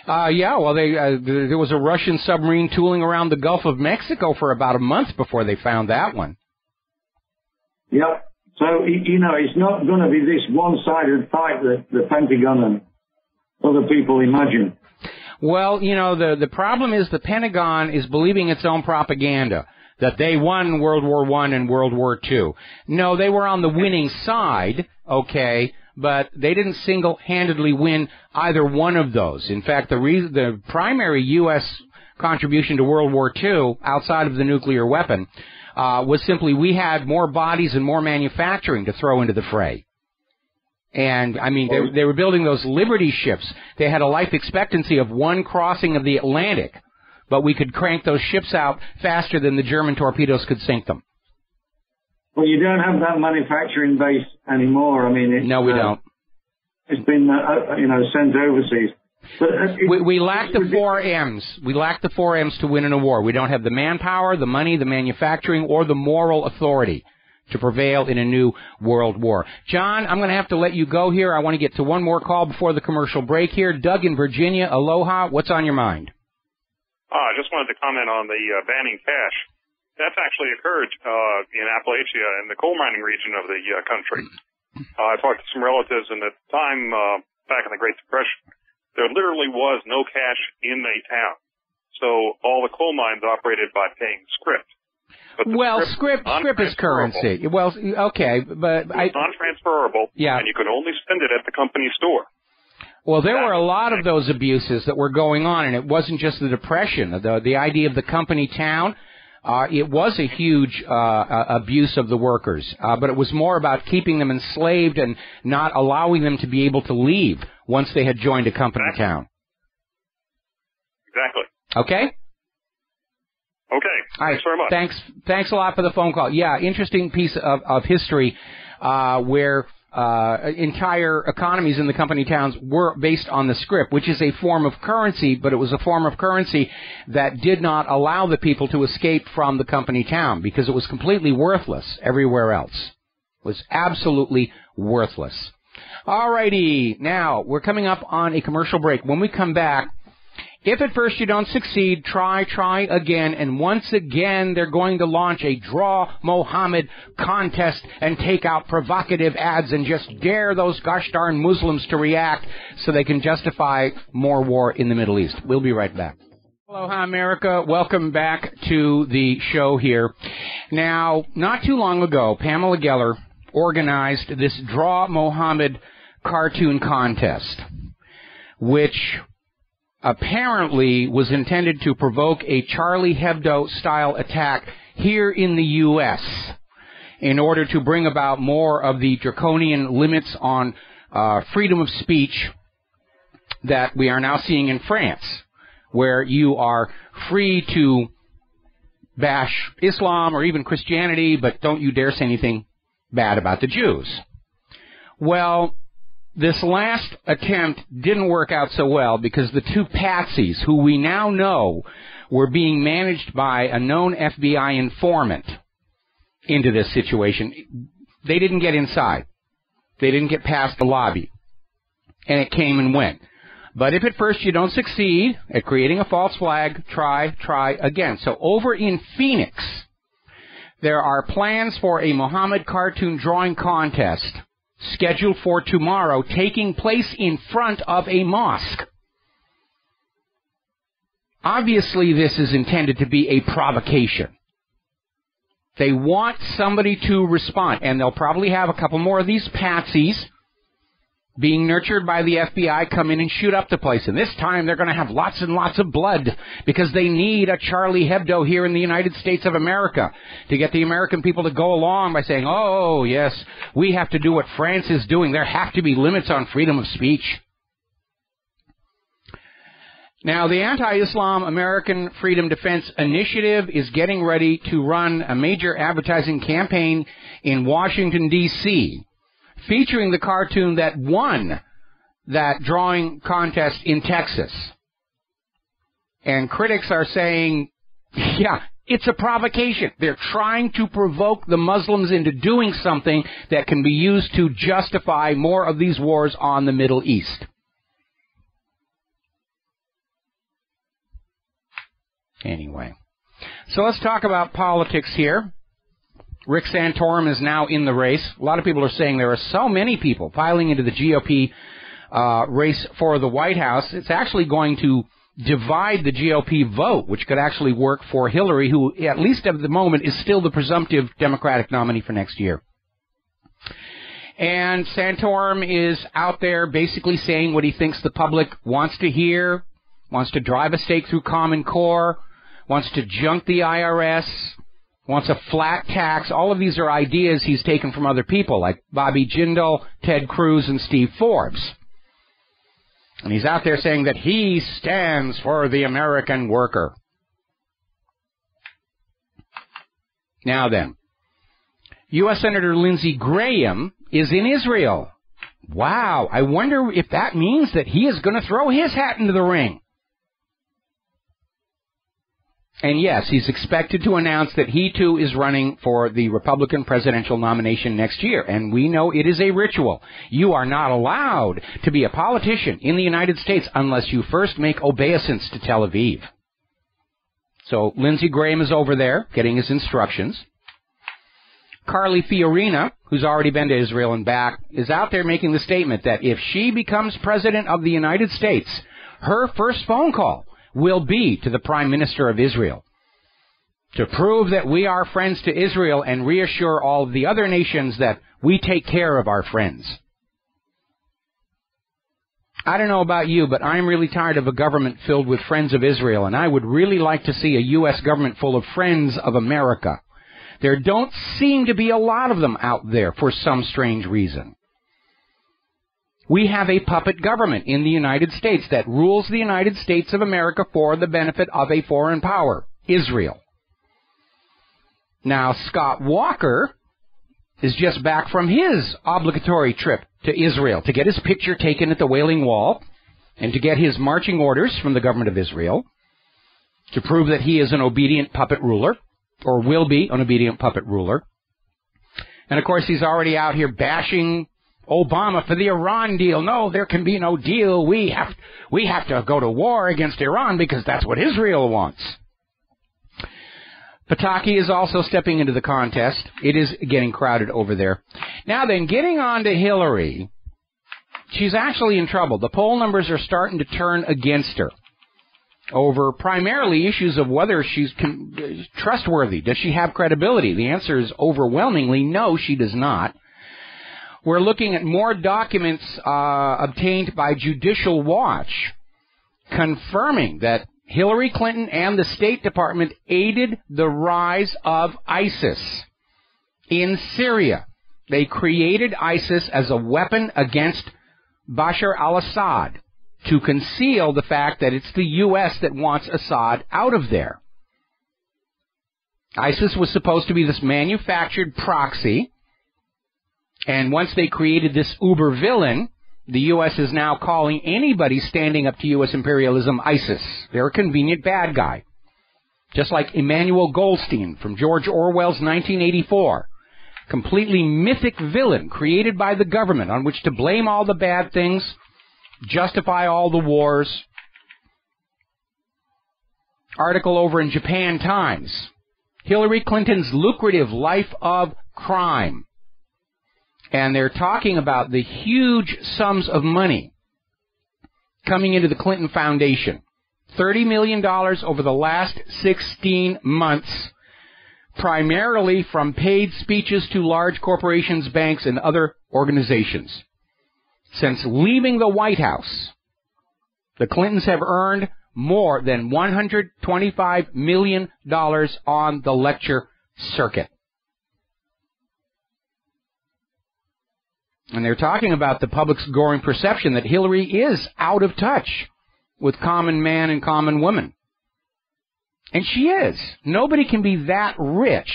Yeah, well, there was a Russian submarine tooling around the Gulf of Mexico for about a month before they found that one. Yep. So, you know, it's not going to be this one-sided fight that the Pentagon and other people imagine. Well, you know, the problem is the Pentagon is believing its own propaganda, that they won World War I and World War II. No, they were on the winning side, okay, but they didn't single-handedly win either one of those. In fact, the primary U.S. contribution to World War II, outside of the nuclear weapon, was simply we had more bodies and more manufacturing to throw into the fray. And, I mean, they were building those Liberty ships. They had a life expectancy of one crossing of the Atlantic, but we could crank those ships out faster than the German torpedoes could sink them. Well, you don't have that manufacturing base anymore. I mean, no, we don't. It's been, you know, sent overseas. But we lack the 4 M's. We lack the 4 M's to win in a war. We don't have the manpower, the money, the manufacturing, or the moral authority to prevail in a new world war. John, I'm going to have to let you go here. I want to get to one more call before the commercial break here. Doug in Virginia, aloha. What's on your mind? I just wanted to comment on the banning cash. That's actually occurred in Appalachia, in the coal mining region of the country. I talked to some relatives, and at the time, back in the Great Depression, there literally was no cash in a town. So all the coal mines operated by paying scrip. Well, scrip is currency. Well, okay, but it's non-transferable, yeah, and you could only spend it at the company store. Well, there were a lot of those abuses that were going on, and it wasn't just the Depression. The idea of the company town, it was a huge abuse of the workers, but it was more about keeping them enslaved and not allowing them to be able to leave once they had joined a company town. Exactly. Okay? Okay. Thanks very much. Thanks a lot for the phone call. Yeah, interesting piece of history where entire economies in the company towns were based on the scrip, which is a form of currency, but it was a form of currency that did not allow the people to escape from the company town because it was completely worthless everywhere else. It was absolutely worthless. All righty. Now, we're coming up on a commercial break. When we come back, if at first you don't succeed, try again. And once again, they're going to launch a Draw Mohammed contest and take out provocative ads and just dare those gosh darn Muslims to react so they can justify more war in the Middle East. We'll be right back. Aloha, America. Welcome back to the show here. Now, not too long ago, Pamela Geller organized this Draw Mohammed cartoon contest, which apparently was intended to provoke a Charlie Hebdo-style attack here in the U.S. in order to bring about more of the draconian limits on freedom of speech that we are now seeing in France, where you are free to bash Islam or even Christianity, but don't you dare say anything bad about the Jews. Well, this last attempt didn't work out so well because the two patsies, who we now know were being managed by a known FBI informant into this situation, they didn't get inside. They didn't get past the lobby. And it came and went. But if at first you don't succeed at creating a false flag, try again. So over in Phoenix, there are plans for a Muhammad cartoon drawing contest scheduled for tomorrow, taking place in front of a mosque. Obviously, this is intended to be a provocation. They want somebody to respond, and they'll probably have a couple more of these patsies being nurtured by the FBI come in and shoot up the place. And this time they're going to have lots and lots of blood because they need a Charlie Hebdo here in the United States of America to get the American people to go along by saying, oh, yes, we have to do what France is doing. There have to be limits on freedom of speech. Now, the Anti-Islam American Freedom Defense Initiative is getting ready to run a major advertising campaign in Washington, D.C., featuring the cartoon that won that drawing contest in Texas. And critics are saying, yeah, it's a provocation. They're trying to provoke the Muslims into doing something that can be used to justify more of these wars on the Middle East. Anyway, so let's talk about politics here. Rick Santorum is now in the race. A lot of people are saying there are so many people piling into the GOP race for the White House. It's actually going to divide the GOP vote, which could actually work for Hillary, who, at least at the moment, is still the presumptive Democratic nominee for next year. And Santorum is out there basically saying what he thinks the public wants to hear, wants to drive a stake through Common Core, wants to junk the IRS, wants a flat tax. All of these are ideas he's taken from other people like Bobby Jindal, Ted Cruz, and Steve Forbes. And he's out there saying that he stands for the American worker. Now then, U.S. Senator Lindsey Graham is in Israel. Wow, I wonder if that means that he is going to throw his hat into the ring. And yes, he's expected to announce that he, too, is running for the Republican presidential nomination next year. And we know it is a ritual. You are not allowed to be a politician in the United States unless you first make obeisance to Tel Aviv. So Lindsey Graham is over there getting his instructions. Carly Fiorina, who's already been to Israel and back, is out there making the statement that if she becomes president of the United States, her first phone call will be to the Prime Minister of Israel to prove that we are friends to Israel and reassure all of the other nations that we take care of our friends. I don't know about you, but I'm really tired of a government filled with friends of Israel, and I would really like to see a U.S. government full of friends of America. There don't seem to be a lot of them out there for some strange reason. We have a puppet government in the United States that rules the United States of America for the benefit of a foreign power, Israel. Now, Scott Walker is just back from his obligatory trip to Israel to get his picture taken at the Wailing Wall and to get his marching orders from the government of Israel to prove that he is an obedient puppet ruler, or will be an obedient puppet ruler. And, of course, he's already out here bashing Obama for the Iran deal. No, there can be no deal. We have to go to war against Iran because that's what Israel wants. Pataki is also stepping into the contest. It is getting crowded over there. Now then, getting on to Hillary, she's actually in trouble. The poll numbers are starting to turn against her over primarily issues of whether she's trustworthy. Does she have credibility? The answer is overwhelmingly no, she does not. We're looking at more documents obtained by Judicial Watch confirming that Hillary Clinton and the State Department aided the rise of ISIS in Syria. They created ISIS as a weapon against Bashar al-Assad to conceal the fact that it's the U.S. that wants Assad out of there. ISIS was supposed to be this manufactured proxy. And once they created this uber villain, the U.S. is now calling anybody standing up to U.S. imperialism ISIS. They're a convenient bad guy. Just like Emmanuel Goldstein from George Orwell's 1984. Completely mythic villain created by the government on which to blame all the bad things, justify all the wars. Article over in Japan Times. Hillary Clinton's lucrative life of crime. And they're talking about the huge sums of money coming into the Clinton Foundation. $30 million over the last 16 months primarily from paid speeches to large corporations, banks, and other organizations. Since leaving the White House, the Clintons have earned more than $125 million on the lecture circuit. And they're talking about the public's growing perception that Hillary is out of touch with common man and common woman. And she is. Nobody can be that rich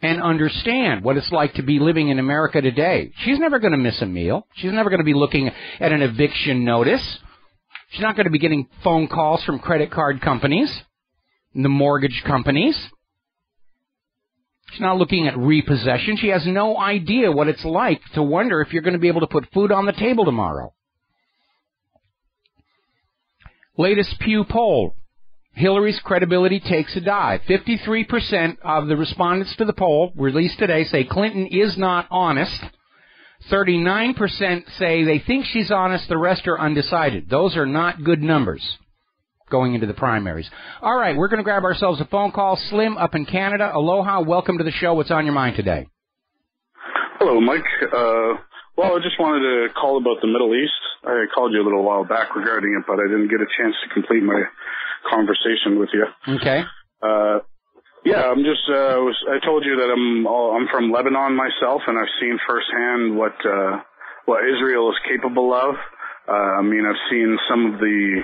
and understand what it's like to be living in America today. She's never going to miss a meal. She's never going to be looking at an eviction notice. She's not going to be getting phone calls from credit card companies and the mortgage companies. She's not looking at repossession. She has no idea what it's like to wonder if you're going to be able to put food on the table tomorrow. Latest Pew poll. Hillary's credibility takes a dive. 53% of the respondents to the poll, released today, say Clinton is not honest. 39% say they think she's honest. The rest are undecided. Those are not good numbers going into the primaries. All right, we're going to grab ourselves a phone call. Slim up in Canada. Aloha. Welcome to the show. What's on your mind today? Hello, Mike. Well, I just wanted to call about the Middle East. I called you a little while back regarding it, but I didn't get a chance to complete my conversation with you. Okay. Yeah, I'm just. I told you that I'm from Lebanon myself, and I've seen firsthand what Israel is capable of. I mean, I've seen some of the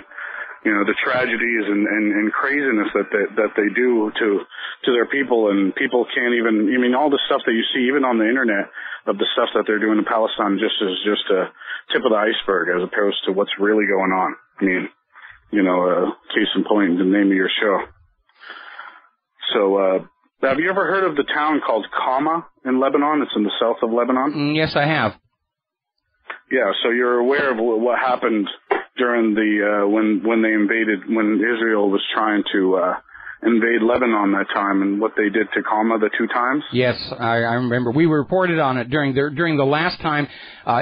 tragedies and craziness that they do to their people, and people can't even. I mean, all the stuff that you see, even on the internet, of the stuff that they're doing in Palestine, just is just a tip of the iceberg as opposed to what's really going on. I mean, case in point, the name of your show. So, have you ever heard of the town called Qama in Lebanon? It's in the south of Lebanon. Yes, I have. Yeah, so you're aware of what happened during the when Israel was trying to invade Lebanon that time, and what they did to Qama the two times? Yes, I remember. We reported on it during the last time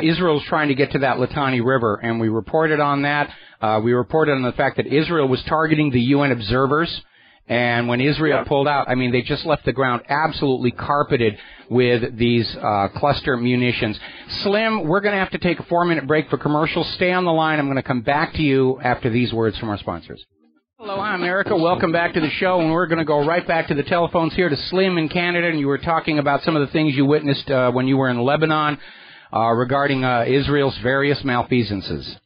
Israel was trying to get to that Litani River, and we reported on that. We reported on the fact that Israel was targeting the UN observers, and when Israel pulled out, I mean, they just left the ground absolutely carpeted with these cluster munitions. Slim, we're going to have to take a 4-minute break for commercials. Stay on the line. I'm going to come back to you after these words from our sponsors. Hello, America. Welcome back to the show, and we're going to go right back to the telephones here to Slim in Canada, and you were talking about some of the things you witnessed when you were in Lebanon regarding Israel's various malfeasances.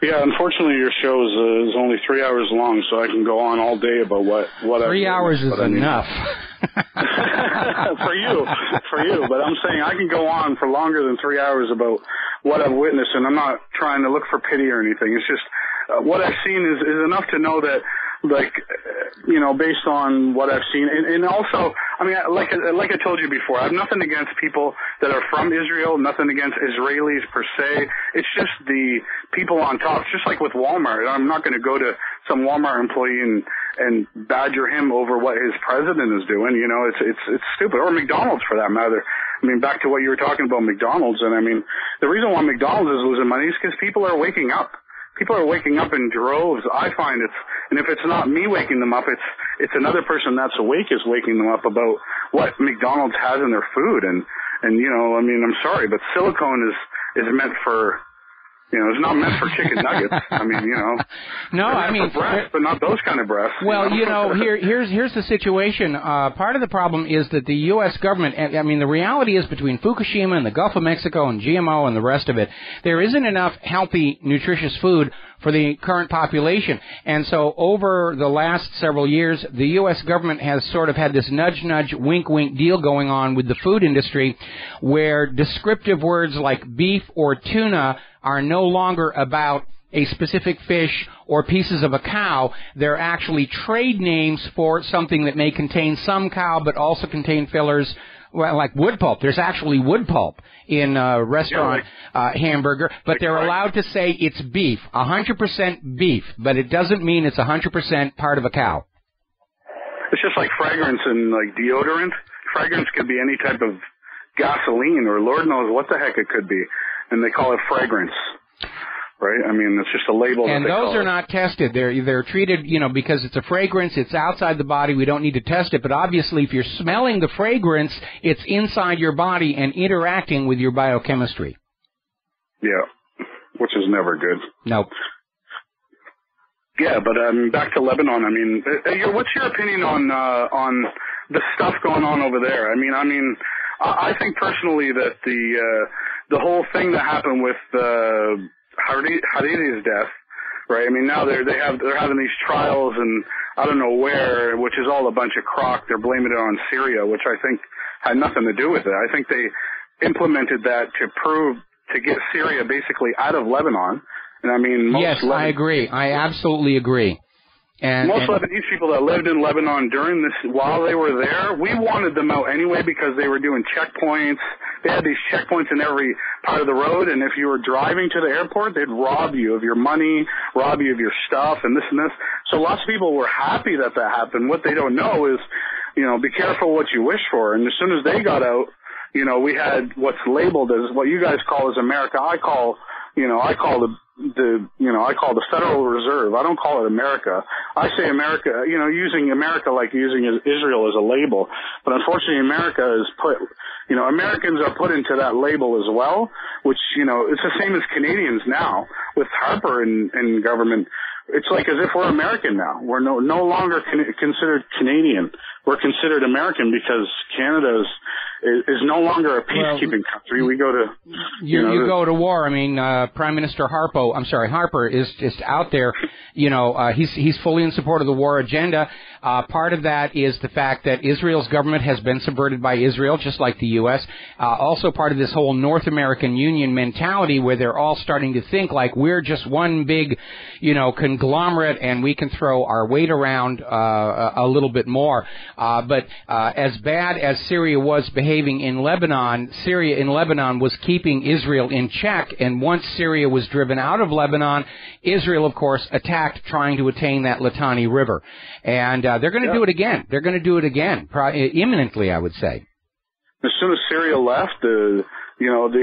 Yeah, unfortunately, your show is only 3 hours long, so I can go on all day about what 3 hours is enough. for you. But I'm saying I can go on for longer than 3 hours about what I've witnessed, and I'm not trying to look for pity or anything. It's just what I've seen is enough to know that, based on what I've seen, and also, I mean, like I told you before, I have nothing against people that are from Israel, nothing against Israelis per se. It's just the people on top. It's just like with Walmart. I'm not going to go to some Walmart employee and badger him over what his president is doing. It's stupid. Or McDonald's, for that matter. I mean, back to what you were talking about McDonald's, and I mean, the reason why McDonald's is losing money is because people are waking up. People are waking up in droves. I find and if it's not me waking them up, it's another person that's awake is waking them up about what McDonald's has in their food. And I mean, I'm sorry, but silicone is meant for, it's not meant for chicken nuggets. I mean, No, I mean, for breasts, but not those kind of breasts. Well, here's the situation. Part of the problem is that the U.S. government, I mean, the reality is between Fukushima and the Gulf of Mexico and GMO and the rest of it, there isn't enough healthy, nutritious food for the current population. And so over the last several years, the U.S. government has sort of had this nudge, wink deal going on with the food industry where descriptive words like beef or tuna are no longer about a specific fish or pieces of a cow. They're actually trade names for something that may contain some cow but also contain fillers, like wood pulp. There's actually wood pulp in restaurant hamburger, but they're allowed to say it's beef, 100% beef, but it doesn't mean it's 100% part of a cow. It's just like fragrance and like deodorant. Fragrance could be any type of gasoline or Lord knows what the heck it could be, and they call it fragrance. right? I mean, it's just a label. And those are not tested. They're treated, because it's a fragrance, it's outside the body, we don't need to test it. But obviously, if you're smelling the fragrance, it's inside your body and interacting with your biochemistry. Yeah, which is never good. Nope. Yeah, but back to Lebanon. I mean, what's your opinion on the stuff going on over there? I think personally that the whole thing that happened with Hariri's death, right? I mean, now they're having these trials, and I don't know where, which is all a bunch of crock. They're blaming it on Syria, which I think had nothing to do with it. I think they implemented that to get Syria basically out of Lebanon. And I mean, I agree. I absolutely agree. Most Lebanese people that lived in Lebanon during this, while they were there, we wanted them out anyway because they were doing checkpoints. They had these checkpoints in every part of the road, and if you were driving to the airport, they'd rob you of your money, rob you of your stuff, and this and this. So lots of people were happy that happened. What they don't know is, be careful what you wish for. And as soon as they got out, we had what's labeled as what you guys call as America. I call the Federal Reserve. I don't call it America. I say America, using America like using Israel as a label. But unfortunately, Americans are put into that label as well, which, it's the same as Canadians now with Harper and government. It's like as if we're American now. We're no longer considered Canadian. We're considered American because Canada is no longer a peacekeeping country. We go to you go to war. I mean, Prime Minister Harper is just out there. He's fully in support of the war agenda. Part of that is the fact that Israel's government has been subverted by Israel, just like the U.S. Also part of this whole North American Union mentality where they're all starting to think like we're just one big, conglomerate and we can throw our weight around a little bit more. But as bad as Syria was behaving in Lebanon, Syria in Lebanon was keeping Israel in check. And once Syria was driven out of Lebanon, Israel, of course, attacked trying to attain that Litani River. And they're going to do it again. They're going to do it again, imminently, I would say. As soon as Syria left, they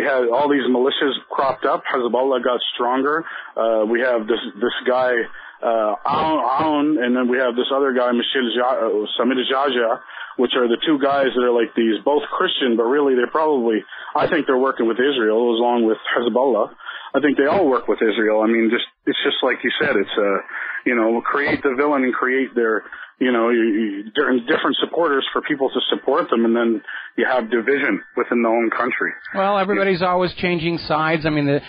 had all these militias cropped up. Hezbollah got stronger. We have this guy, Aoun, and then we have this other guy, Samir Jaja, which are the two guys that are like these, both Christian, but really I think they're working with Israel along with Hezbollah. I think they all work with Israel. I mean, it's just like you said, it's create the villain and create their, different supporters for people to support them, and then you have division within their own country. Well, everybody's always changing sides. I mean, the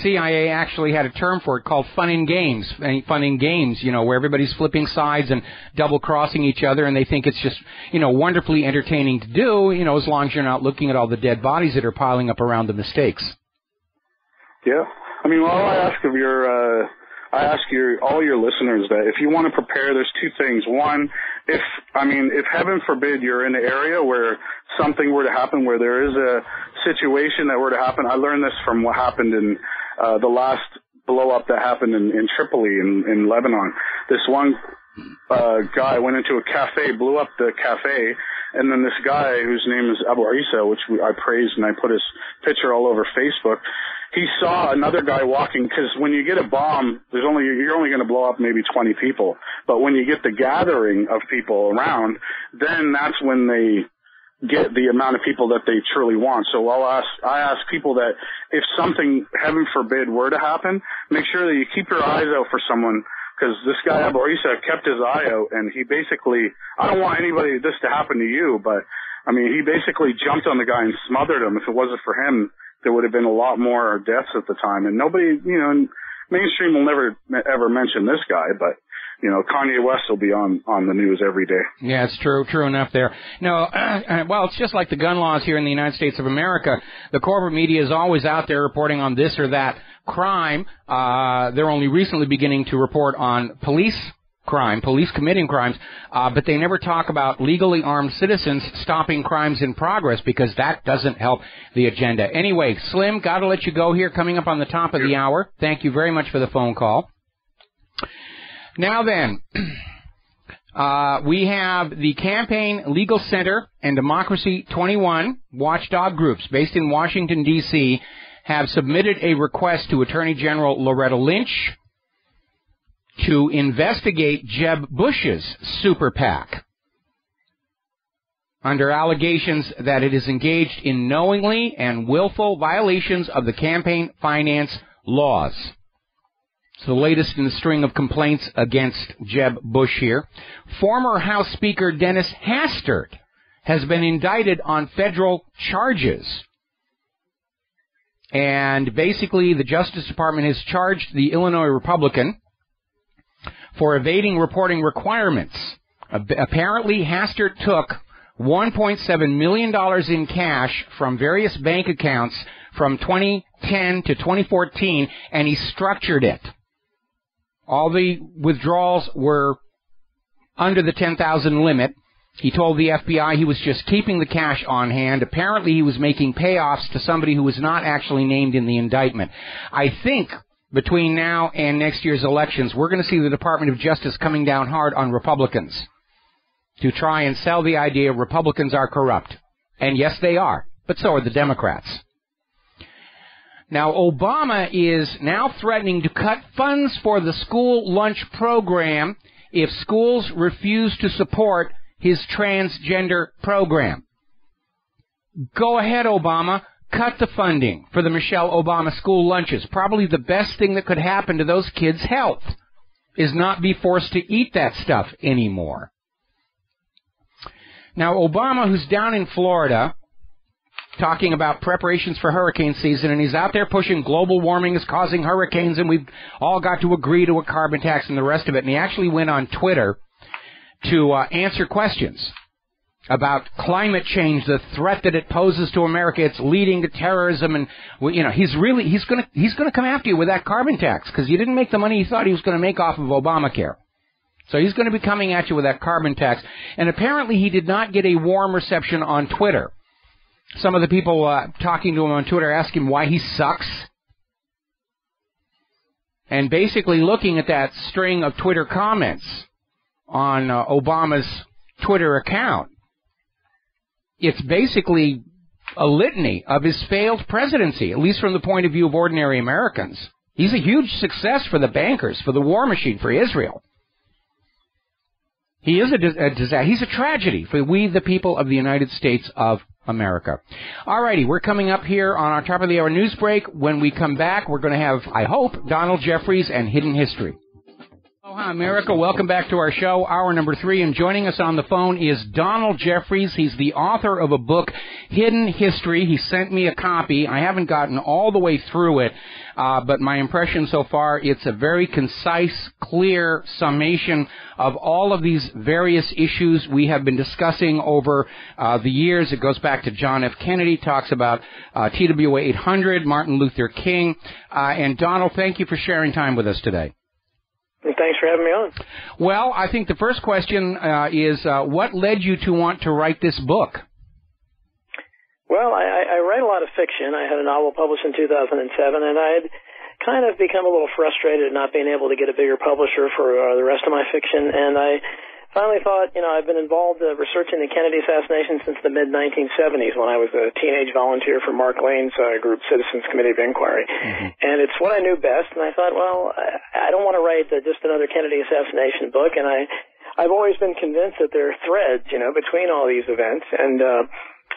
CIA actually had a term for it called fun and games, where everybody's flipping sides and double-crossing each other, and they think it's just, wonderfully entertaining to do, as long as you're not looking at all the dead bodies that are piling up around the mistakes. Yeah. I mean, all I ask of all your listeners that if you want to prepare, there's two things. One, if heaven forbid you're in an area where something were to happen, where there is a situation that were to happen. I learned this from what happened in the last blow up that happened in Tripoli in Lebanon. This one guy went into a cafe, blew up the cafe, and then this guy whose name is Abu Isa, which I praised and I put his picture all over Facebook. He saw another guy walking, because when you get a bomb, you're only going to blow up maybe 20 people. But when you get the gathering of people around, then that's when they get the amount of people that they truly want. So I ask people that if something, heaven forbid, were to happen, make sure that you keep your eyes out for someone, because this guy Abu Isa kept his eye out, and he basically, I don't want this to happen to you, but I mean, he basically jumped on the guy and smothered him. If it wasn't for him, there would have been a lot more deaths at the time. And nobody, mainstream will never ever mention this guy, but Kanye West will be on the news every day. Yeah, it's true enough there. No, well, it's just like the gun laws here in the United States of America. The corporate media is always out there reporting on this or that crime. They're only recently beginning to report on police committing crimes, but they never talk about legally armed citizens stopping crimes in progress, because that doesn't help the agenda. Anyway, Slim, got to let you go here, coming up on the top of the hour. Thank you very much for the phone call. Now then, we have the Campaign Legal Center and Democracy 21 watchdog groups based in Washington, D.C., have submitted a request to Attorney General Loretta Lynch to investigate Jeb Bush's super PAC under allegations that it is engaged in knowingly and willful violations of the campaign finance laws. It's the latest in the string of complaints against Jeb Bush here. Former House Speaker Dennis Hastert has been indicted on federal charges. And basically, the Justice Department has charged the Illinois Republican for evading reporting requirements. Apparently, Hastert took $1.7 million in cash from various bank accounts from 2010 to 2014, and he structured it. All the withdrawals were under the $10,000 limit. He told the FBI he was just keeping the cash on hand. Apparently, he was making payoffs to somebody who was not actually named in the indictment. I think between now and next year's elections, we're going to see the Department of Justice coming down hard on Republicans to try and sell the idea Republicans are corrupt. And yes, they are, but so are the Democrats. Now, Obama is now threatening to cut funds for the school lunch program if schools refuse to support his transgender program. Go ahead, Obama. Cut the funding for the Michelle Obama school lunches. Probably the best thing that could happen to those kids' health is not be forced to eat that stuff anymore. Now, Obama, who's down in Florida, talking about preparations for hurricane season, and he's out there pushing global warming is causing hurricanes, and we've all got to agree to a carbon tax and the rest of it. And he actually went on Twitter to answer questions about climate change, the threat that it poses to America. It's leading to terrorism, and he's going to come after you with that carbon tax because you didn't make the money he thought he was going to make off of Obamacare. So he's going to be coming at you with that carbon tax. And apparently he did not get a warm reception on Twitter. Some of the people talking to him on Twitter asked him why he sucks. And basically looking at that string of Twitter comments on Obama's Twitter account, it's basically a litany of his failed presidency, at least from the point of view of ordinary Americans. He's a huge success for the bankers, for the war machine, for Israel. He is a disaster. He's a tragedy for we, the people of the United States of America. All righty, we're coming up here on our top of the hour news break. When we come back, we're going to have, I hope, Donald Jeffries and Hidden History. Aloha, America. Welcome back to our show, hour number 3. And joining us on the phone is Donald Jeffries. He's the author of a book, Hidden History. He sent me a copy. I haven't gotten all the way through it, but my impression so far, it's a very concise, clear summation of all of these various issues we have been discussing over the years. It goes back to John F. Kennedy, talks about TWA 800, Martin Luther King. And Donald, thank you for sharing time with us today. Thanks for having me on. Well, I think the first question is, what led you to want to write this book? Well, I write a lot of fiction. I had a novel published in 2007, and I had kind of become a little frustrated at not being able to get a bigger publisher for the rest of my fiction, and I finally thought, I've been involved researching the Kennedy assassination since the mid-1970s when I was a teenage volunteer for Mark Lane's group, Citizens Committee of Inquiry. Mm-hmm. And it's what I knew best, and I thought, well, I don't want to write just another Kennedy assassination book, and I've always been convinced that there are threads, between all these events, and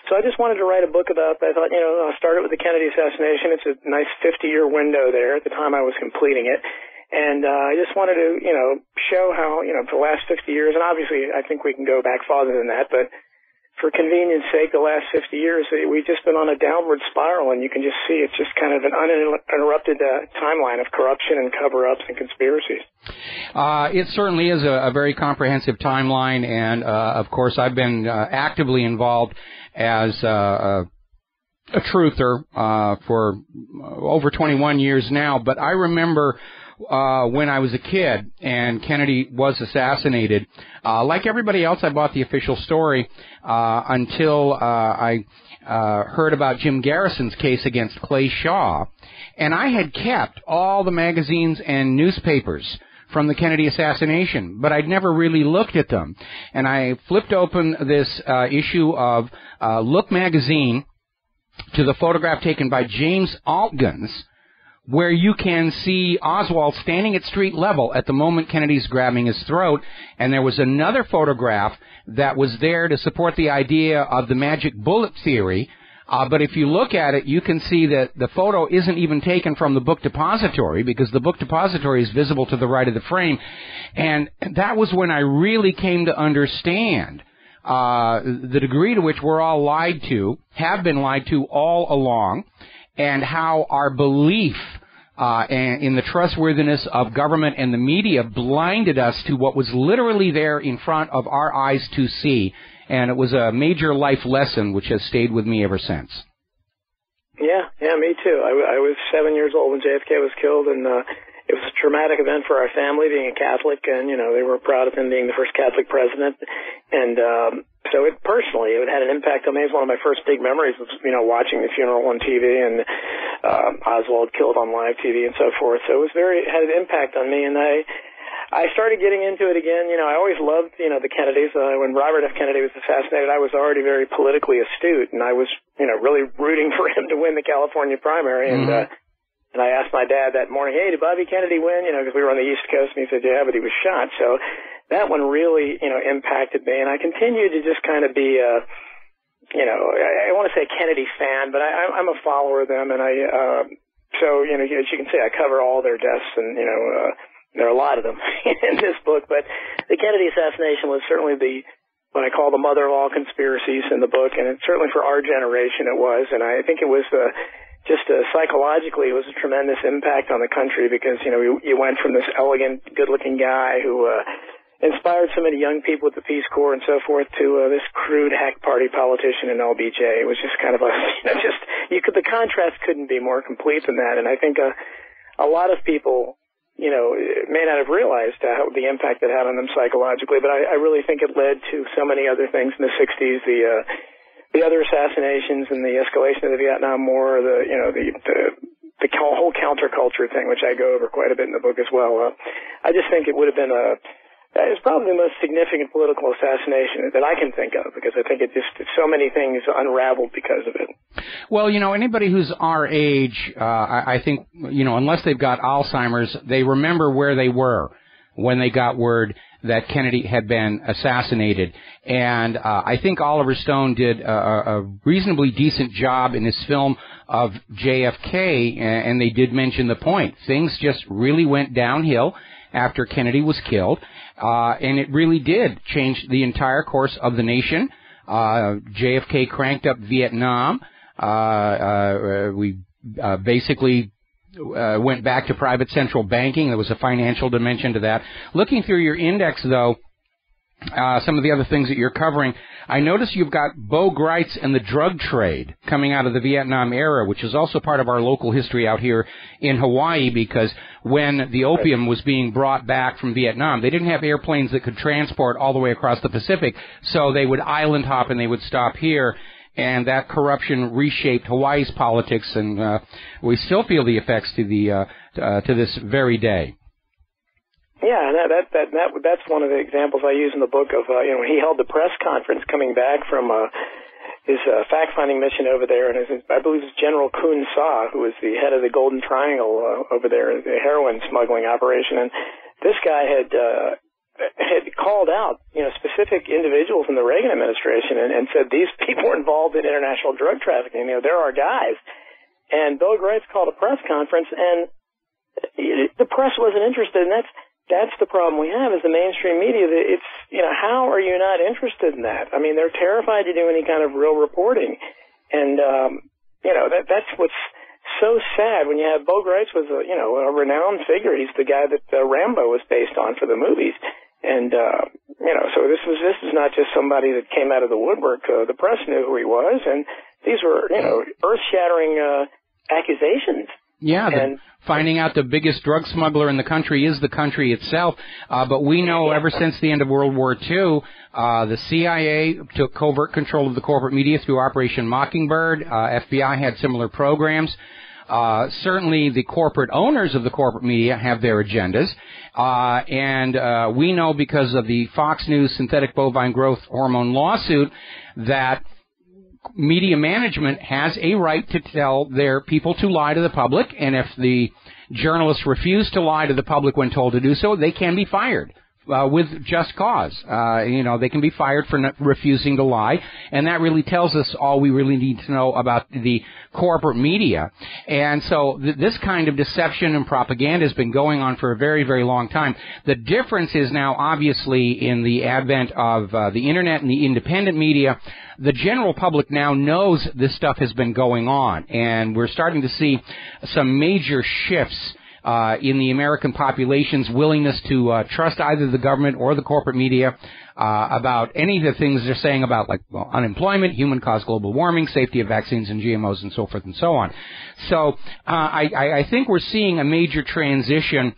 so I just wanted to write a book about, I thought, I'll start it with the Kennedy assassination. It's a nice 50-year window there at the time I was completing it. And I just wanted to, show how, for the last 50 years, and obviously I think we can go back farther than that, but for convenience sake, the last 50 years, we've just been on a downward spiral, and you can just see it's just kind of an uninterrupted timeline of corruption and cover-ups and conspiracies. It certainly is a very comprehensive timeline, and, of course, I've been actively involved as a truther for over 21 years now, but I remember when I was a kid and Kennedy was assassinated, like everybody else, I bought the official story until I heard about Jim Garrison's case against Clay Shaw, and I had kept all the magazines and newspapers from the Kennedy assassination, but I'd never really looked at them. And I flipped open this issue of Look magazine to the photograph taken by James Altgens, where you can see Oswald standing at street level at the moment Kennedy's grabbing his throat. And there was another photograph that was there to support the idea of the magic bullet theory. But if you look at it, you can see that the photo isn't even taken from the book depository, because the book depository is visible to the right of the frame. And that was when I really came to understand the degree to which we're all lied to, have been lied to all along, and how our belief in the trustworthiness of government and the media blinded us to what was literally there in front of our eyes to see. And it was a major life lesson which has stayed with me ever since. Yeah, me too. I was 7 years old when JFK was killed, and it was a traumatic event for our family, being a Catholic, and, they were proud of him being the first Catholic president. And so it had an impact on me. It was one of my first big memories of, watching the funeral on TV and Oswald killed on live TV and so forth. So it had an impact on me, and I started getting into it again. I always loved, the Kennedys. When Robert F. Kennedy was assassinated, I was already very politically astute, and I was, really rooting for him to win the California primary. And I asked my dad that morning, hey, did Bobby Kennedy win? Because we were on the East Coast, and he said, yeah, but he was shot. So that one really, impacted me, and I continued to just kind of be, I want to say a Kennedy fan, but I'm a follower of them, and so, as you can see, I cover all their deaths, and, there are a lot of them in this book, but the Kennedy assassination was certainly what I call the mother of all conspiracies in the book, and certainly for our generation it was, and I think it was psychologically it was a tremendous impact on the country, because, you went from this elegant, good-looking guy who inspired so many young people with the Peace Corps and so forth to this crude hack party politician in LBJ. It was just kind of the contrast couldn't be more complete than that, and I think a lot of people may not have realized the impact it had on them psychologically, but I really think it led to so many other things in the 60s, the other assassinations and the escalation of the Vietnam War, the whole counterculture thing, which I go over quite a bit in the book as well. I just think it would have been it's probably the most significant political assassination that I can think of, because I think so many things unraveled because of it. Well, anybody who's our age, I think, unless they've got Alzheimer's, they remember where they were when they got word that Kennedy had been assassinated. And I think Oliver Stone did a reasonably decent job in his film of JFK, and they did mention the point. Things just really went downhill after Kennedy was killed, and it really did change the entire course of the nation. JFK cranked up Vietnam. We basically went back to private central banking. There was a financial dimension to that. Looking through your index, though, some of the other things that you're covering, I notice you've got Bo Gritz and the drug trade coming out of the Vietnam era, which is also part of our local history out here in Hawaii, because when the opium was being brought back from Vietnam, they didn't have airplanes that could transport all the way across the Pacific, so they would island hop and they would stop here. And that corruption reshaped Hawaii's politics, and we still feel the effects to this very day. Yeah, that's one of the examples I use in the book of when he held the press conference coming back from his fact-finding mission over there, and I believe it's General Kun Sa, who was the head of the Golden Triangle over there, the heroin smuggling operation, and this guy had called out, specific individuals in the Reagan administration and said these people were involved in international drug trafficking. They're our guys. And Bill Gritz called a press conference, and the press wasn't interested, and that's the problem we have is the mainstream media. It's, how are you not interested in that? I mean, they're terrified to do any kind of real reporting. And, that's what's so sad when you have Bo Gritz was a renowned figure. He's the guy that Rambo was based on for the movies. And, so this is not just somebody that came out of the woodwork. The press knew who he was, and these were, earth-shattering accusations. Yeah, finding out the biggest drug smuggler in the country is the country itself. But we know ever since the end of World War II, the CIA took covert control of the corporate media through Operation Mockingbird. FBI had similar programs. Certainly the corporate owners of the corporate media have their agendas. And we know because of the Fox News synthetic bovine growth hormone lawsuit that media management has a right to tell their people to lie to the public, and if the journalists refuse to lie to the public when told to do so, they can be fired. With just cause. They can be fired for refusing to lie, and that really tells us all we really need to know about the corporate media. And so this kind of deception and propaganda has been going on for a very, very long time. The difference is now, obviously, in the advent of the Internet and the independent media. The general public now knows this stuff has been going on, and we're starting to see some major shifts in the American population's willingness to trust either the government or the corporate media about any of the things they're saying about, like, unemployment, human-caused global warming, safety of vaccines and GMOs, and so forth and so on. So I think we're seeing a major transition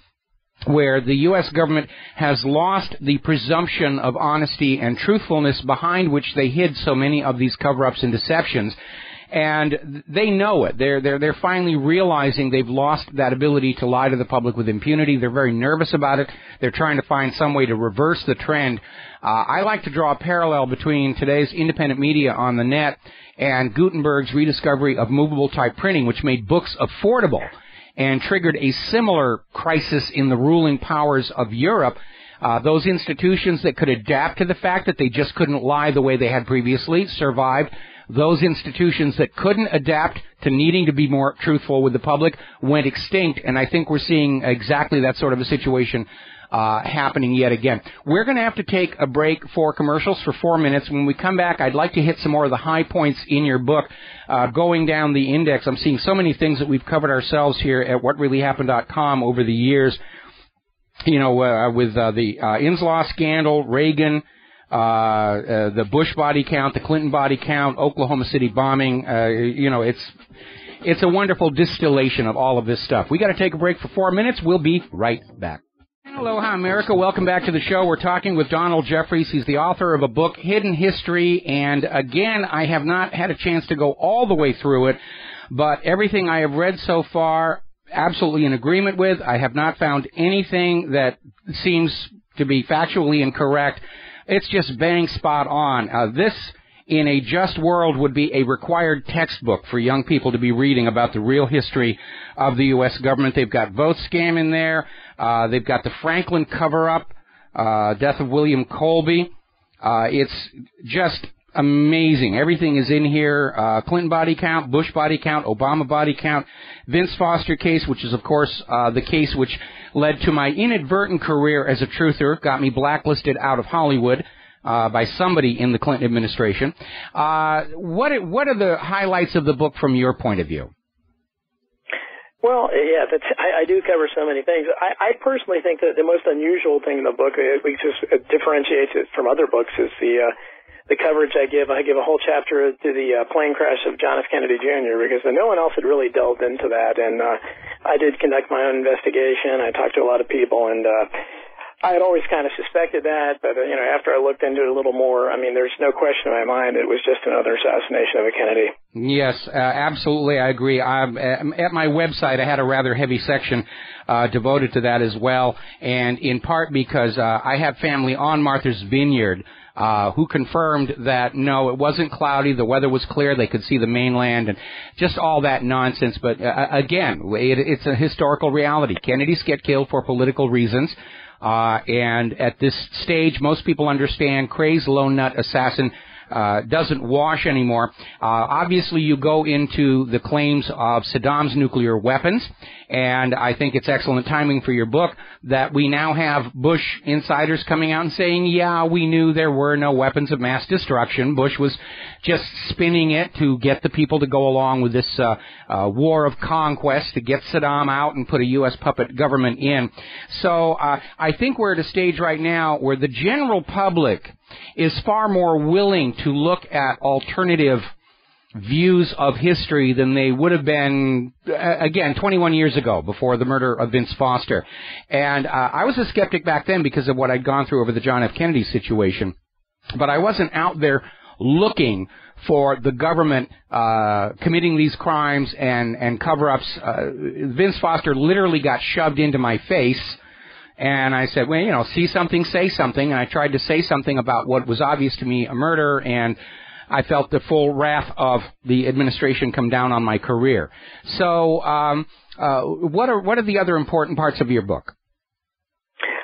where the U.S. government has lost the presumption of honesty and truthfulness behind which they hid so many of these cover-ups and deceptions. And they know it. They're finally realizing they've lost that ability to lie to the public with impunity. They're very nervous about it. They're trying to find some way to reverse the trend. I like to draw a parallel between today's independent media on the net and Gutenberg's rediscovery of movable type printing, which made books affordable and triggered a similar crisis in the ruling powers of Europe. Those institutions that could adapt to the fact that they just couldn't lie the way they had previously survived. Those institutions that couldn't adapt to needing to be more truthful with the public went extinct, and I think we're seeing exactly that sort of a situation happening yet again. We're going to have to take a break for commercials for 4 minutes. When we come back, I'd like to hit some more of the high points in your book. Going down the index, I'm seeing so many things that we've covered ourselves here at whatreallyhappened.com over the years, with the Inslaw scandal, Reagan, the Bush body count, the Clinton body count, Oklahoma City bombing. It's a wonderful distillation of all of this stuff. We got to take a break for 4 minutes. We'll be right back. Aloha, America. Welcome back to the show. We're talking with Donald Jeffries. He's the author of a book, Hidden History. And again, I have not had a chance to go all the way through it, but everything I have read so far, absolutely in agreement with. I have not found anything that seems to be factually incorrect. It's just bang spot on. This, in a just world, would be a required textbook for young people to be reading about the real history of the U.S. government. They've got vote scam in there. They've got the Franklin cover-up, death of William Colby. It's just amazing. Everything is in here. Clinton body count, Bush body count, Obama body count, Vince Foster case, which is, of course, the case which led to my inadvertent career as a truther, got me blacklisted out of Hollywood by somebody in the Clinton administration. What are the highlights of the book from your point of view? Well, yeah, I do cover so many things. I personally think that the most unusual thing in the book, which just differentiates it from other books, is the coverage I give. I give a whole chapter to the plane crash of John F. Kennedy Jr. because no one else had really delved into that, and I did conduct my own investigation. I talked to a lot of people, and I had always kind of suspected that, but after I looked into it a little more, I mean, there's no question in my mind it was just another assassination of a Kennedy. Yes, absolutely, I agree. At my website, I had a rather heavy section devoted to that as well, and in part because I have family on Martha's Vineyard who confirmed that, no, it wasn't cloudy, the weather was clear, they could see the mainland, and just all that nonsense. But again, it's a historical reality. Kennedys get killed for political reasons. And at this stage, most people understand crazed lone nut assassin doesn't wash anymore. Obviously, you go into the claims of Saddam's nuclear weapons, and I think it's excellent timing for your book that we now have Bush insiders coming out and saying, yeah, we knew there were no weapons of mass destruction. Bush was just spinning it to get the people to go along with this war of conquest to get Saddam out and put a U.S. puppet government in. So I think we're at a stage right now where the general public is far more willing to look at alternative views of history than they would have been, again, 21 years ago before the murder of Vince Foster. And I was a skeptic back then because of what I'd gone through over the John F. Kennedy situation. But I wasn't out there looking for the government committing these crimes and cover-ups. Vince Foster literally got shoved into my face. And I said, well, see something, say something. And I tried to say something about what was obvious to me, a murder. And I felt the full wrath of the administration come down on my career. So, what are the other important parts of your book?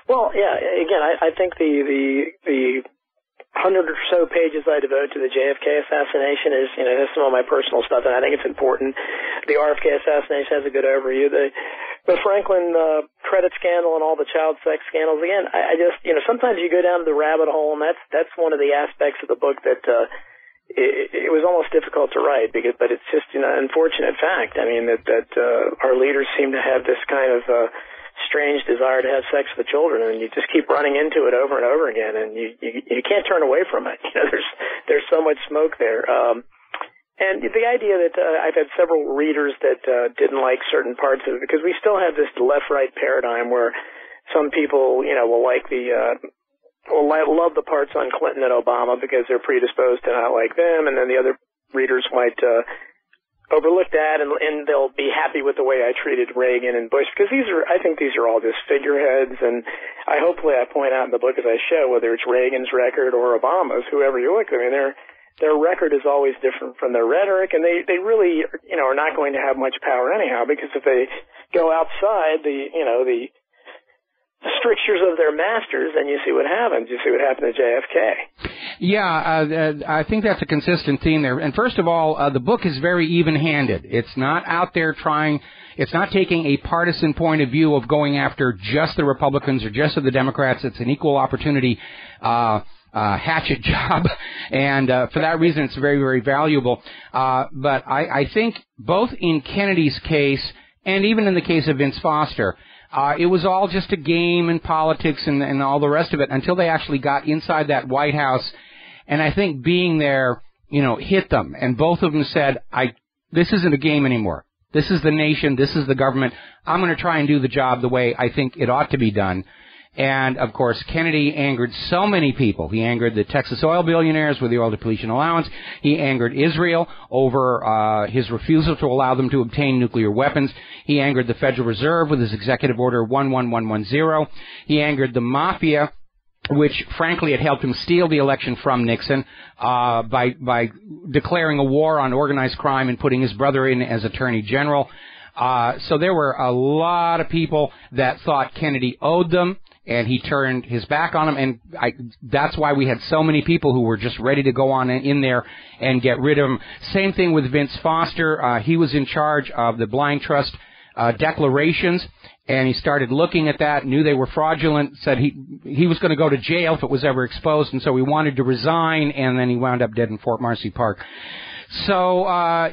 Well, yeah, again, I think the 100 or so pages I devote to the JFK assassination is, that's some of my personal stuff, and I think it's important. The RFK assassination has a good overview. The Franklin credit scandal and all the child sex scandals, again, I just, sometimes you go down to the rabbit hole, and that's one of the aspects of the book that it was almost difficult to write, but it's just an unfortunate fact. I mean, that our leaders seem to have this kind of strange desire to have sex with children, and you just keep running into it over and over again, and you can't turn away from it. There's so much smoke there. And the idea that I've had several readers that didn't like certain parts of it, because we still have this left-right paradigm where some people, will like love the parts on Clinton and Obama because they're predisposed to not like them, and then the other readers might overlook that, and they'll be happy with the way I treated Reagan and Bush, because I think these are all just figureheads, and hopefully I point out in the book as I show, whether it's Reagan's record or Obama's, whoever you look at, I mean, their record is always different from their rhetoric, and they really, are not going to have much power anyhow, because if they go outside the strictures of their masters, then you see what happens. You see what happened to JFK. Yeah, I think that's a consistent theme there. And first of all, the book is very even-handed. It's not out there it's not taking a partisan point of view of going after just the Republicans or just the Democrats. It's an equal opportunity hatchet job, and for that reason, it's very, very valuable. But I think both in Kennedy's case and even in the case of Vince Foster, it was all just a game in politics and all the rest of it until they actually got inside that White House. And I think being there, hit them. And both of them said, this isn't a game anymore. This is the nation. This is the government. I'm going to try and do the job the way I think it ought to be done. And, of course, Kennedy angered so many people. He angered the Texas oil billionaires with the oil depletion allowance. He angered Israel over his refusal to allow them to obtain nuclear weapons. He angered the Federal Reserve with his Executive Order 11110. He angered the Mafia, which, frankly, had helped him steal the election from Nixon by declaring a war on organized crime and putting his brother in as Attorney General. So there were a lot of people that thought Kennedy owed them, and he turned his back on them, and that's why we had so many people who were just ready to go on in there and get rid of him. Same thing with Vince Foster. He was in charge of the blind trust declarations, and he started looking at that, knew they were fraudulent, said he was going to go to jail if it was ever exposed, and so he wanted to resign, and then he wound up dead in Fort Marcy Park. So,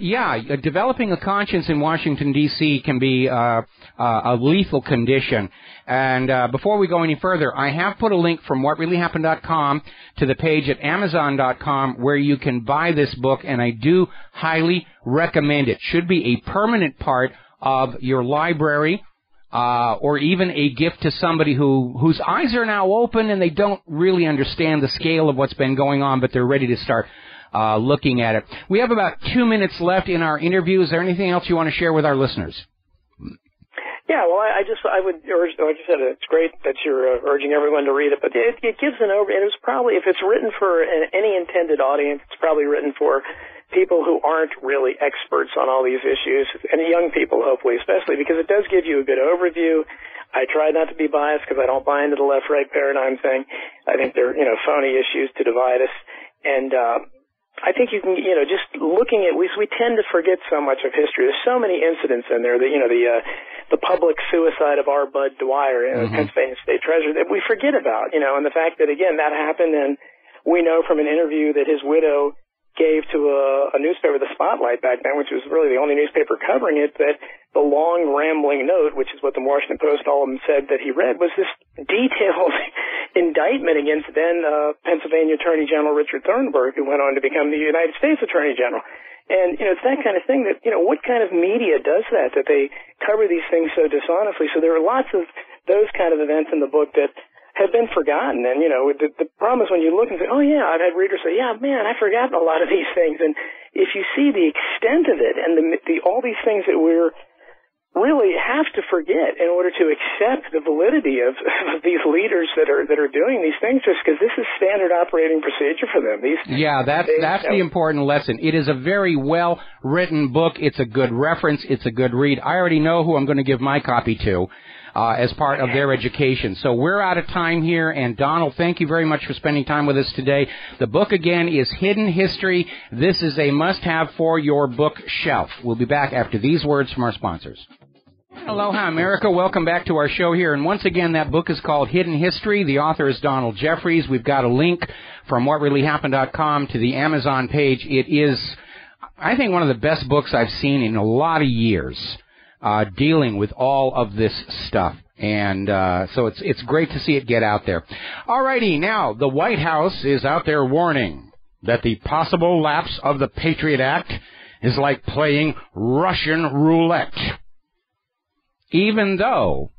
developing a conscience in Washington, D.C. can be a lethal condition. And before we go any further, I have put a link from whatreallyhappened.com to the page at amazon.com where you can buy this book, and I do highly recommend it. Should be a permanent part of your library, or even a gift to somebody whose eyes are now open and they don't really understand the scale of what's been going on, but they're ready to start looking at it. We have about 2 minutes left in our interview. Is there anything else you want to share with our listeners? Yeah, well, I would urge, like you said, it's great that you're urging everyone to read it, but it gives an overview. It was probably, if it's written for any intended audience, it's probably written for people who aren't really experts on all these issues, and young people, hopefully, especially, because it does give you a good overview. I try not to be biased because I don't buy into the left-right paradigm thing. I think they're, phony issues to divide us, and I think you can, just looking at, we tend to forget so much of history. There's so many incidents in there that, the public suicide of R. Bud Dwyer, Pennsylvania State Treasurer, that we forget about, and the fact that, again, that happened, and we know from an interview that his widow gave to a newspaper, The Spotlight, back then, which was really the only newspaper covering it, that the long, rambling note, which is what the Washington Post and all of them said that he read, was this detailed indictment against then Pennsylvania Attorney General Richard Thornburg, who went on to become the United States Attorney General. And, it's that kind of thing that, what kind of media does that they cover these things so dishonestly? So there are lots of those kind of events in the book that have been forgotten. And, the problem is when you look and say, oh, yeah, I've had readers say, yeah, man, I've forgotten a lot of these things. And if you see the extent of it and all these things that we're really have to forget in order to accept the validity of these leaders that are doing these things, just because this is standard operating procedure for them. That's the important lesson. It is a very well written book. It's a good reference. It's a good read. I already know who I'm going to give my copy to as part of their education. So we're out of time here, and Donald, thank you very much for spending time with us today. The book again is Hidden History. This is a must-have for your bookshelf. We'll be back after these words from our sponsors. Aloha, America. Welcome back to our show here. And once again, that book is called Hidden History. The author is Donald Jeffries. We've got a link from whatreallyhappened.com to the Amazon page. It is, I think, one of the best books I've seen in a lot of years dealing with all of this stuff. And so it's great to see it get out there. All righty, now, the White House is out there warning that the possible lapse of the Patriot Act is like playing Russian roulette. Even though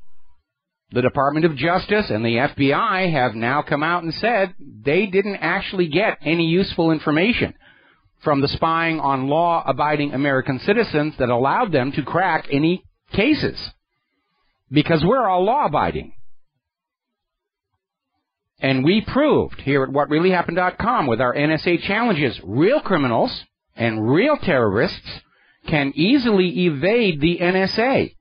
the Department of Justice and the FBI have now come out and said they didn't actually get any useful information from the spying on law-abiding American citizens that allowed them to crack any cases, because we're all law-abiding. And we proved here at whatreallyhappened.com with our NSA challenges, real criminals and real terrorists can easily evade the NSA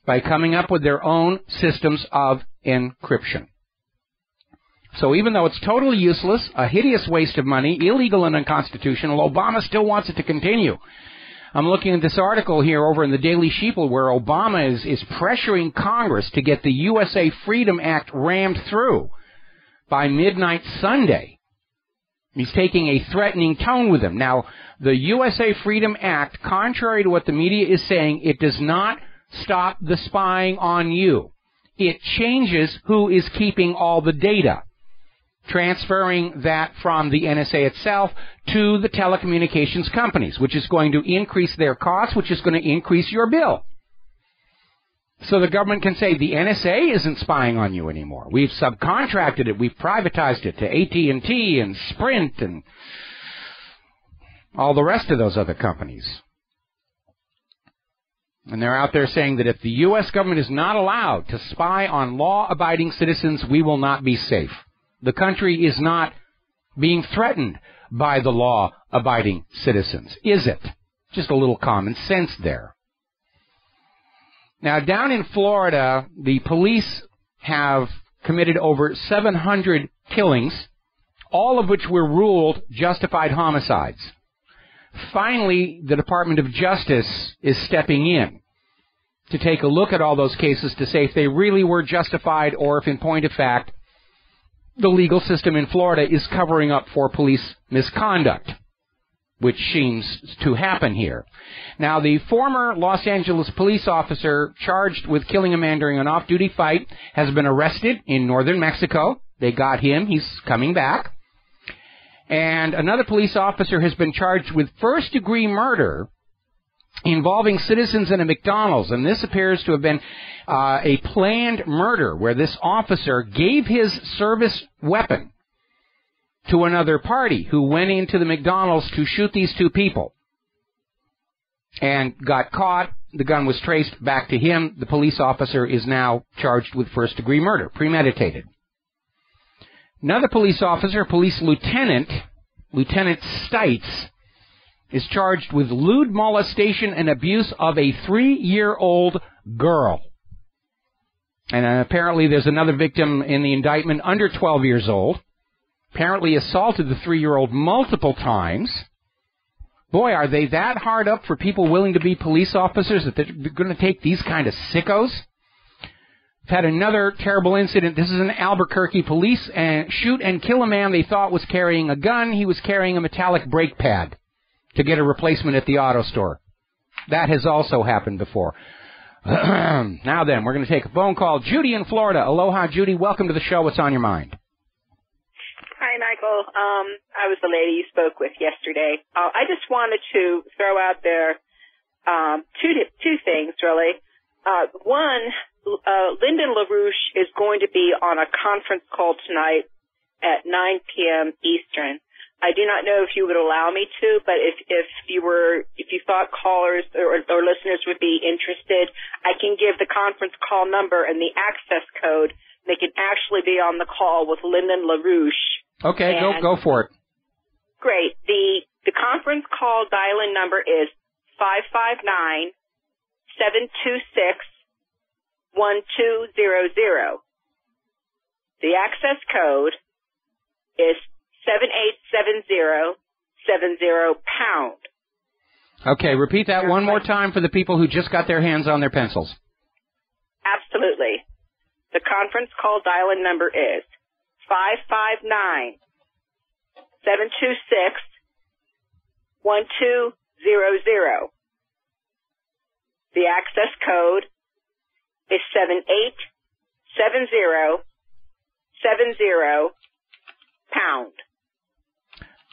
by coming up with their own systems of encryption. So even though it's totally useless, a hideous waste of money, illegal and unconstitutional, Obama still wants it to continue. I'm looking at this article here over in the Daily Sheeple where Obama is pressuring Congress to get the USA Freedom Act rammed through by midnight Sunday. He's taking a threatening tone with him. Now, the USA Freedom Act, contrary to what the media is saying, it does not stop the spying on you. It changes who is keeping all the data, transferring that from the NSA itself to the telecommunications companies, which is going to increase their costs, which is going to increase your bill. So the government can say the NSA isn't spying on you anymore. We've subcontracted it. We've privatized it to AT&T and Sprint and all the rest of those other companies. And they're out there saying that if the U.S. government is not allowed to spy on law-abiding citizens, we will not be safe. The country is not being threatened by the law-abiding citizens, is it? Just a little common sense there. Now, down in Florida, the police have committed over 700 killings, all of which were ruled justified homicides. Finally, the Department of Justice is stepping in to take a look at all those cases to say if they really were justified or if, in point of fact, the legal system in Florida is covering up for police misconduct, which seems to happen here. Now, the former Los Angeles police officer charged with killing a man during an off-duty fight has been arrested in northern Mexico. They got him. He's coming back. And another police officer has been charged with first-degree murder involving citizens in a McDonald's. And this appears to have been a planned murder where this officer gave his service weapon to another party who went into the McDonald's to shoot these two people and got caught. The gun was traced back to him. The police officer is now charged with first-degree murder, premeditated. Another police officer, police lieutenant, Lieutenant Stites, is charged with lewd molestation and abuse of a 3-year-old girl. And apparently there's another victim in the indictment under 12 years old. Apparently assaulted the 3-year-old multiple times. Boy, are they that hard up for people willing to be police officers that they're going to take these kind of sickos? We've had another terrible incident. This is in Albuquerque. Police shoot and kill a man they thought was carrying a gun. He was carrying a metallic brake pad to get a replacement at the auto store. That has also happened before. Now then, we're going to take a phone call. Judy in Florida. Aloha, Judy. Welcome to the show. What's on your mind? Hi, Michael. I was the lady you spoke with yesterday. I just wanted to throw out there two things, really. One, Lyndon LaRouche is going to be on a conference call tonight at 9 p.m. Eastern. I do not know if you would allow me to, but if you thought callers or listeners would be interested, I can give the conference call number and the access code. They can actually be on the call with Lyndon LaRouche. Okay, go for it. Great. The conference call dial-in number is 559-726-1200. The access code is 787070#. Okay, repeat that one more time for the people who just got their hands on their pencils. Absolutely. The conference call dial-in number is 559-726-1200. The access code is 787070#.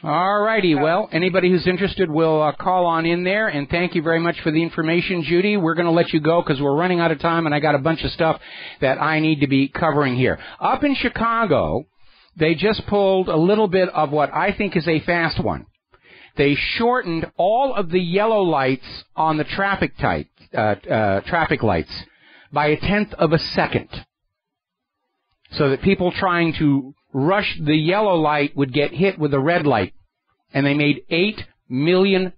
All righty. Well, anybody who's interested will call on in there, and thank you very much for the information, Judy. We're going to let you go because we're running out of time, and I got a bunch of stuff that I need to be covering here. Up in Chicago, they just pulled a little bit of what I think is a fast one. They shortened all of the yellow lights on the traffic lights by 1/10 of a second, so that people trying to rush the yellow light would get hit with a red light. And they made $8 million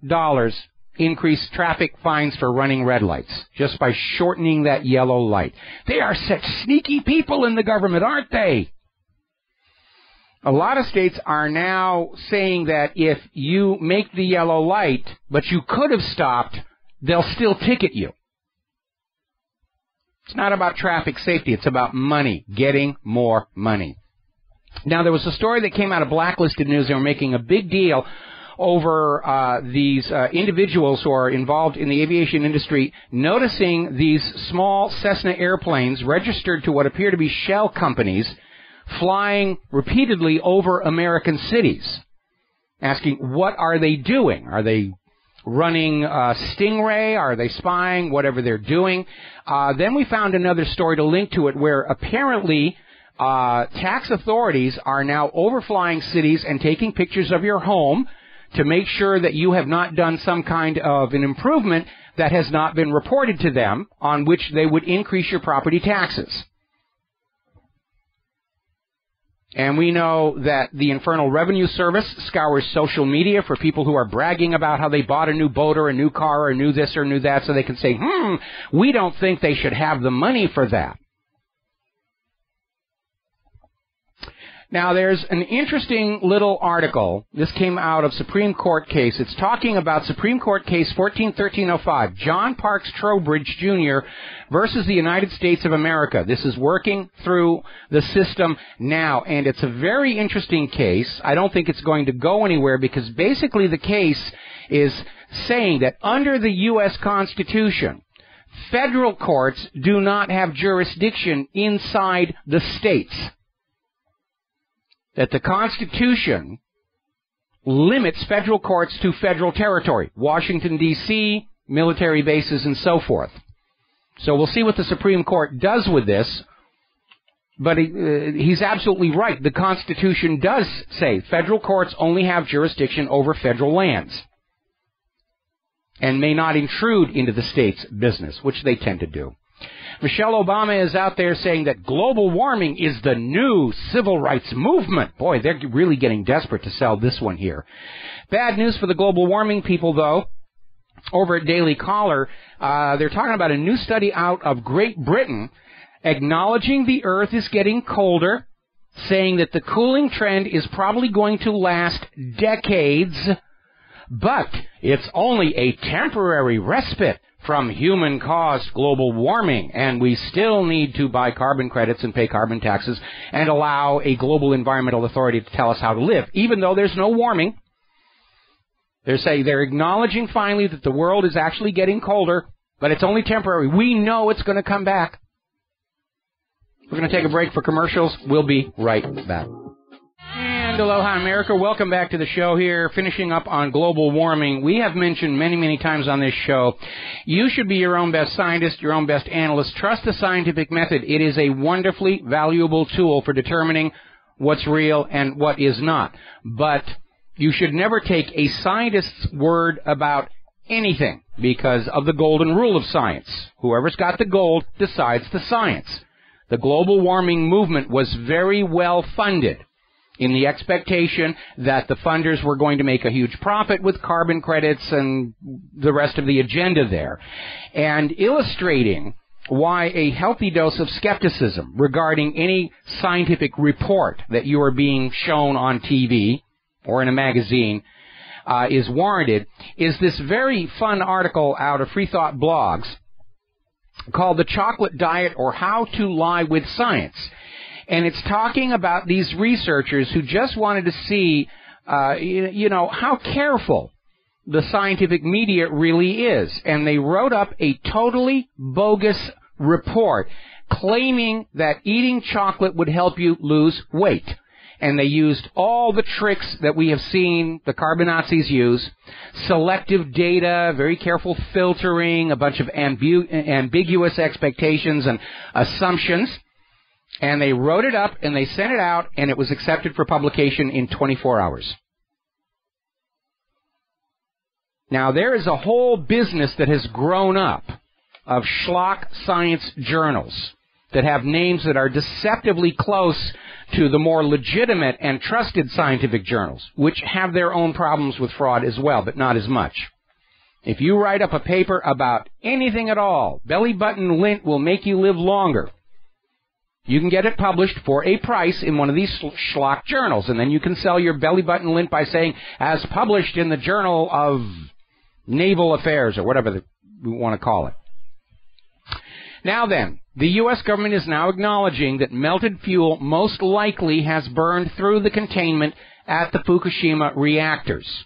increase traffic fines for running red lights just by shortening that yellow light. They are such sneaky people in the government, aren't they? A lot of states are now saying that if you make the yellow light, but you could have stopped, they'll still ticket you. It's not about traffic safety. It's about money, getting more money. Now, there was a story that came out of Blacklisted News. They were making a big deal over these individuals who are involved in the aviation industry noticing these small Cessna airplanes registered to what appear to be shell companies flying repeatedly over American cities, asking, what are they doing? Are they running Stingray? Are they spying? Whatever they're doing. Then we found another story to link to it where apparently tax authorities are now overflying cities and taking pictures of your home to make sure that you have not done some kind of an improvement that has not been reported to them, on which they would increase your property taxes. And we know that the Internal Revenue Service scours social media for people who are bragging about how they bought a new boat or a new car or a new this or new that, so they can say, we don't think they should have the money for that. Now, there's an interesting little article. This came out of Supreme Court case. It's talking about Supreme Court case 141305, John Parks Trowbridge Jr. versus the United States of America. This is working through the system now, and it's a very interesting case. I don't think it's going to go anywhere because basically the case is saying that under the U.S. Constitution, federal courts do not have jurisdiction inside the states. That the Constitution limits federal courts to federal territory, Washington, D.C., military bases, and so forth. So we'll see what the Supreme Court does with this, but he's absolutely right. The Constitution does say federal courts only have jurisdiction over federal lands and may not intrude into the state's business, which they tend to do. Michelle Obama is out there saying that global warming is the new civil rights movement. Boy, they're really getting desperate to sell this one here. Bad news for the global warming people, though. Over at Daily Caller, they're talking about a new study out of Great Britain acknowledging the Earth is getting colder, saying that the cooling trend is probably going to last decades, but it's only a temporary respite from human-caused global warming, and we still need to buy carbon credits and pay carbon taxes and allow a global environmental authority to tell us how to live, even though there's no warming. They're acknowledging finally that the world is actually getting colder, but it's only temporary. We know it's going to come back. We're going to take a break for commercials. We'll be right back. And aloha, America. Welcome back to the show here, finishing up on global warming. We have mentioned many, many times on this show, you should be your own best scientist, your own best analyst. Trust the scientific method. It is a wonderfully valuable tool for determining what's real and what is not. But you should never take a scientist's word about anything because of the golden rule of science. Whoever's got the gold decides the science. The global warming movement was very well funded in the expectation that the funders were going to make a huge profit with carbon credits and the rest of the agenda there. And illustrating why a healthy dose of skepticism regarding any scientific report that you are being shown on TV or in a magazine is warranted is this very fun article out of Free Thought Blogs called The Chocolate Diet or How to Lie with Science. And it's talking about these researchers who just wanted to see, how careful the scientific media really is. And they wrote up a totally bogus report claiming that eating chocolate would help you lose weight. And they used all the tricks that we have seen the carbonazis use, selective data, very careful filtering, a bunch of ambiguous expectations and assumptions. And they wrote it up and they sent it out and it was accepted for publication in 24 hours. Now there is a whole business that has grown up of schlock science journals that have names that are deceptively close to the more legitimate and trusted scientific journals, which have their own problems with fraud as well, but not as much. If you write up a paper about anything at all, belly button lint will make you live longer, you can get it published for a price in one of these schlock journals, and then you can sell your belly button lint by saying, as published in the Journal of Naval Affairs, or whatever we want to call it. Now then, the U.S. government is now acknowledging that melted fuel most likely has burned through the containment at the Fukushima reactors.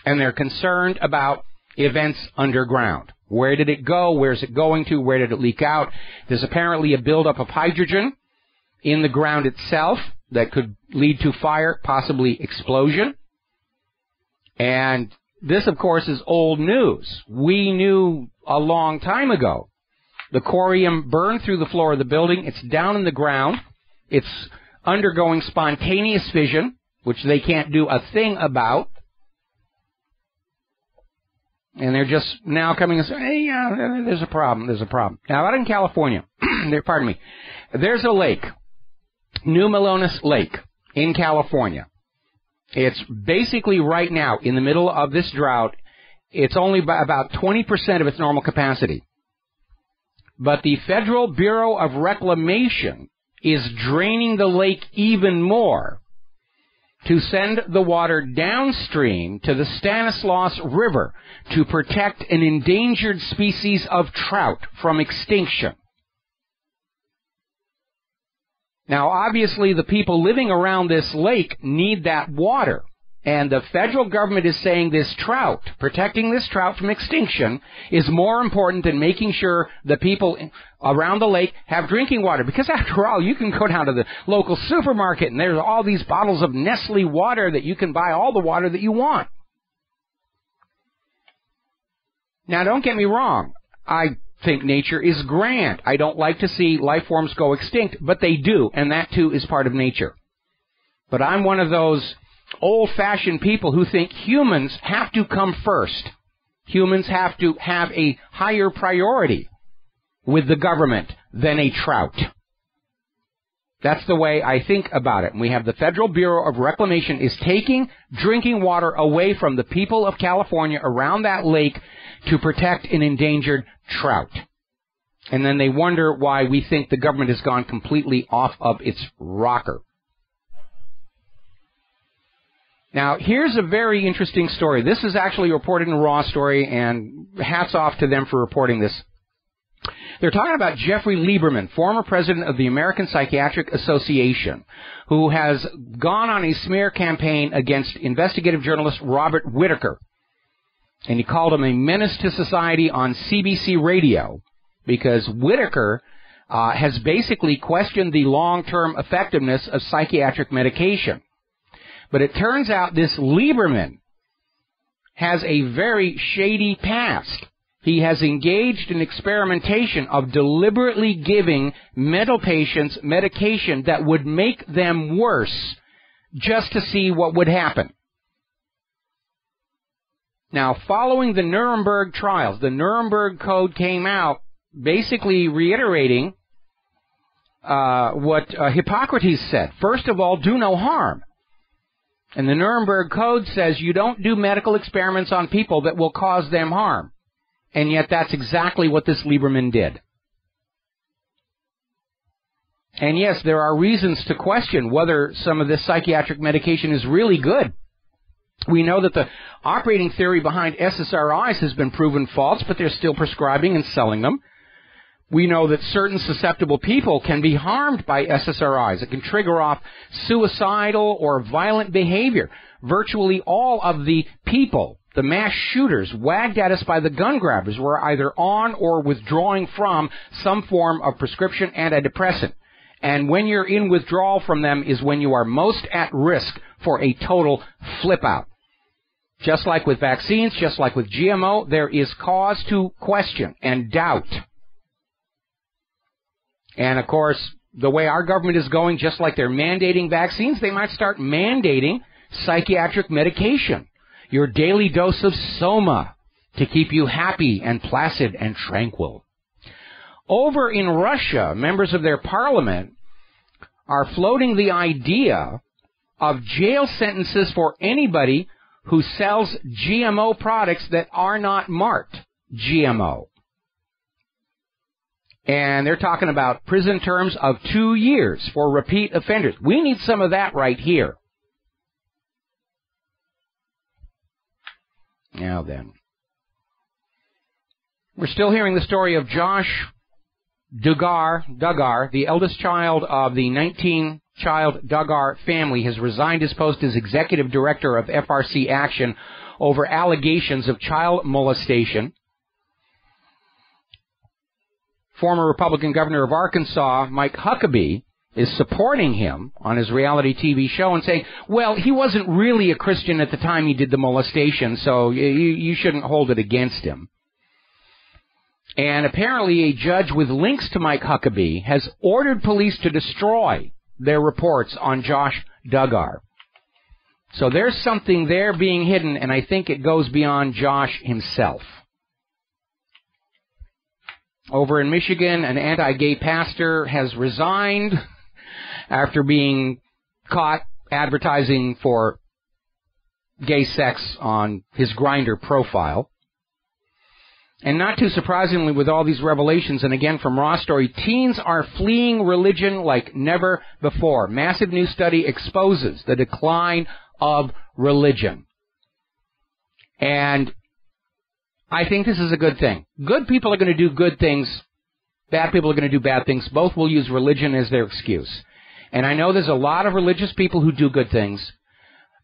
And they're concerned about events underground. Where did it go? Where's it going to? Where did it leak out? There's apparently a buildup of hydrogen in the ground itself that could lead to fire, possibly explosion. And this, of course, is old news. We knew a long time ago. The corium burned through the floor of the building. It's down in the ground. It's undergoing spontaneous fission, which they can't do a thing about. And they're just now coming and saying, hey, yeah, there's a problem. Now, out in California, there's a lake, New Melones Lake in California. It's basically right now in the middle of this drought. It's only about 20% of its normal capacity. But the Federal Bureau of Reclamation is draining the lake even more to send the water downstream to the Stanislaus River to protect an endangered species of trout from extinction. Now, obviously, the people living around this lake need that water. And the federal government is saying this trout, protecting this trout from extinction, is more important than making sure the people around the lake have drinking water. Because after all, you can go down to the local supermarket and there's all these bottles of Nestle water that you can buy all the water that you want. Now, don't get me wrong. I think nature is grand. I don't like to see life forms go extinct, but they do, and that too is part of nature. But I'm one of those old-fashioned people who think humans have to come first. Humans have to have a higher priority with the government than a trout. That's the way I think about it. And we have the Federal Bureau of Reclamation is taking drinking water away from the people of California around that lake to protect an endangered trout. And then they wonder why we think the government has gone completely off of its rocker. Now, here's a very interesting story. This is actually reported in a Raw story, and hats off to them for reporting this. They're talking about Jeffrey Lieberman, former president of the American Psychiatric Association, who has gone on a smear campaign against investigative journalist Robert Whitaker. And he called him a menace to society on CBC radio because Whitaker has basically questioned the long-term effectiveness of psychiatric medication. But it turns out this Lieberman has a very shady past. He has engaged in experimentation of deliberately giving mental patients medication that would make them worse just to see what would happen. Now, following the Nuremberg trials, the Nuremberg Code came out basically reiterating what Hippocrates said. First of all, do no harm. And the Nuremberg Code says you don't do medical experiments on people that will cause them harm. And yet that's exactly what this Lieberman did. And yes, there are reasons to question whether some of this psychiatric medication is really good. We know that the operating theory behind SSRIs has been proven false, but they're still prescribing and selling them. We know that certain susceptible people can be harmed by SSRIs. It can trigger off suicidal or violent behavior. Virtually all of the people, the mass shooters, wagged at us by the gun grabbers were either on or withdrawing from some form of prescription antidepressant. And when you're in withdrawal from them is when you are most at risk for a total flip out. Just like with vaccines, just like with GMO, there is cause to question and doubt. And, of course, the way our government is going, just like they're mandating vaccines, they might start mandating psychiatric medication. Your daily dose of Soma to keep you happy and placid and tranquil. Over in Russia, members of their parliament are floating the idea of jail sentences for anybody who sells GMO products that are not marked GMO. And they're talking about prison terms of 2 years for repeat offenders. We need some of that right here. Now then. We're still hearing the story of Josh Duggar, the eldest child of the 19-child Duggar family, has resigned his post as executive director of FRC Action over allegations of child molestation. Former Republican governor of Arkansas, Mike Huckabee, is supporting him on his reality TV show and saying, well, he wasn't really a Christian at the time he did the molestation, so you shouldn't hold it against him. And apparently a judge with links to Mike Huckabee has ordered police to destroy their reports on Josh Duggar. So there's something there being hidden, and I think it goes beyond Josh himself. Over in Michigan, an anti-gay pastor has resigned after being caught advertising for gay sex on his Grindr profile. And not too surprisingly, with all these revelations, and again from Raw Story, teens are fleeing religion like never before. Massive new study exposes the decline of religion. And I think this is a good thing. Good people are going to do good things. Bad people are going to do bad things. Both will use religion as their excuse. And I know there's a lot of religious people who do good things.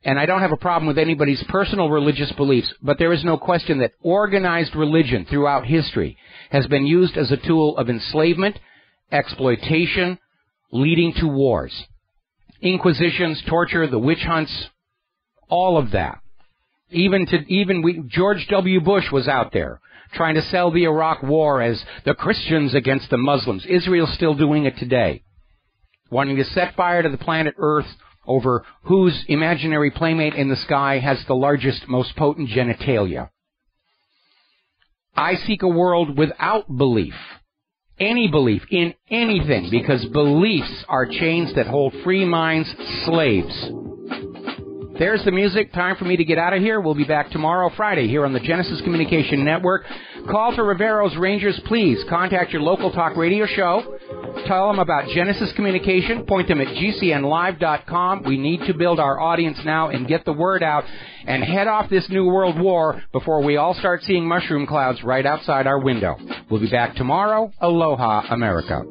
And I don't have a problem with anybody's personal religious beliefs, but there is no question that organized religion throughout history has been used as a tool of enslavement, exploitation, leading to wars. Inquisitions, torture, the witch hunts, all of that. George W. Bush was out there trying to sell the Iraq War as the Christians against the Muslims. Israel's still doing it today, wanting to set fire to the planet Earth over whose imaginary playmate in the sky has the largest, most potent genitalia. I seek a world without belief, any belief in anything, because beliefs are chains that hold free minds slaves. There's the music. Time for me to get out of here. We'll be back tomorrow, Friday, here on the Genesis Communication Network. Call to Rivero's Rangers, please. Contact your local talk radio show. Tell them about Genesis Communication. Point them at gcnlive.com. We need to build our audience now and get the word out and head off this new world war before we all start seeing mushroom clouds right outside our window. We'll be back tomorrow. Aloha, America.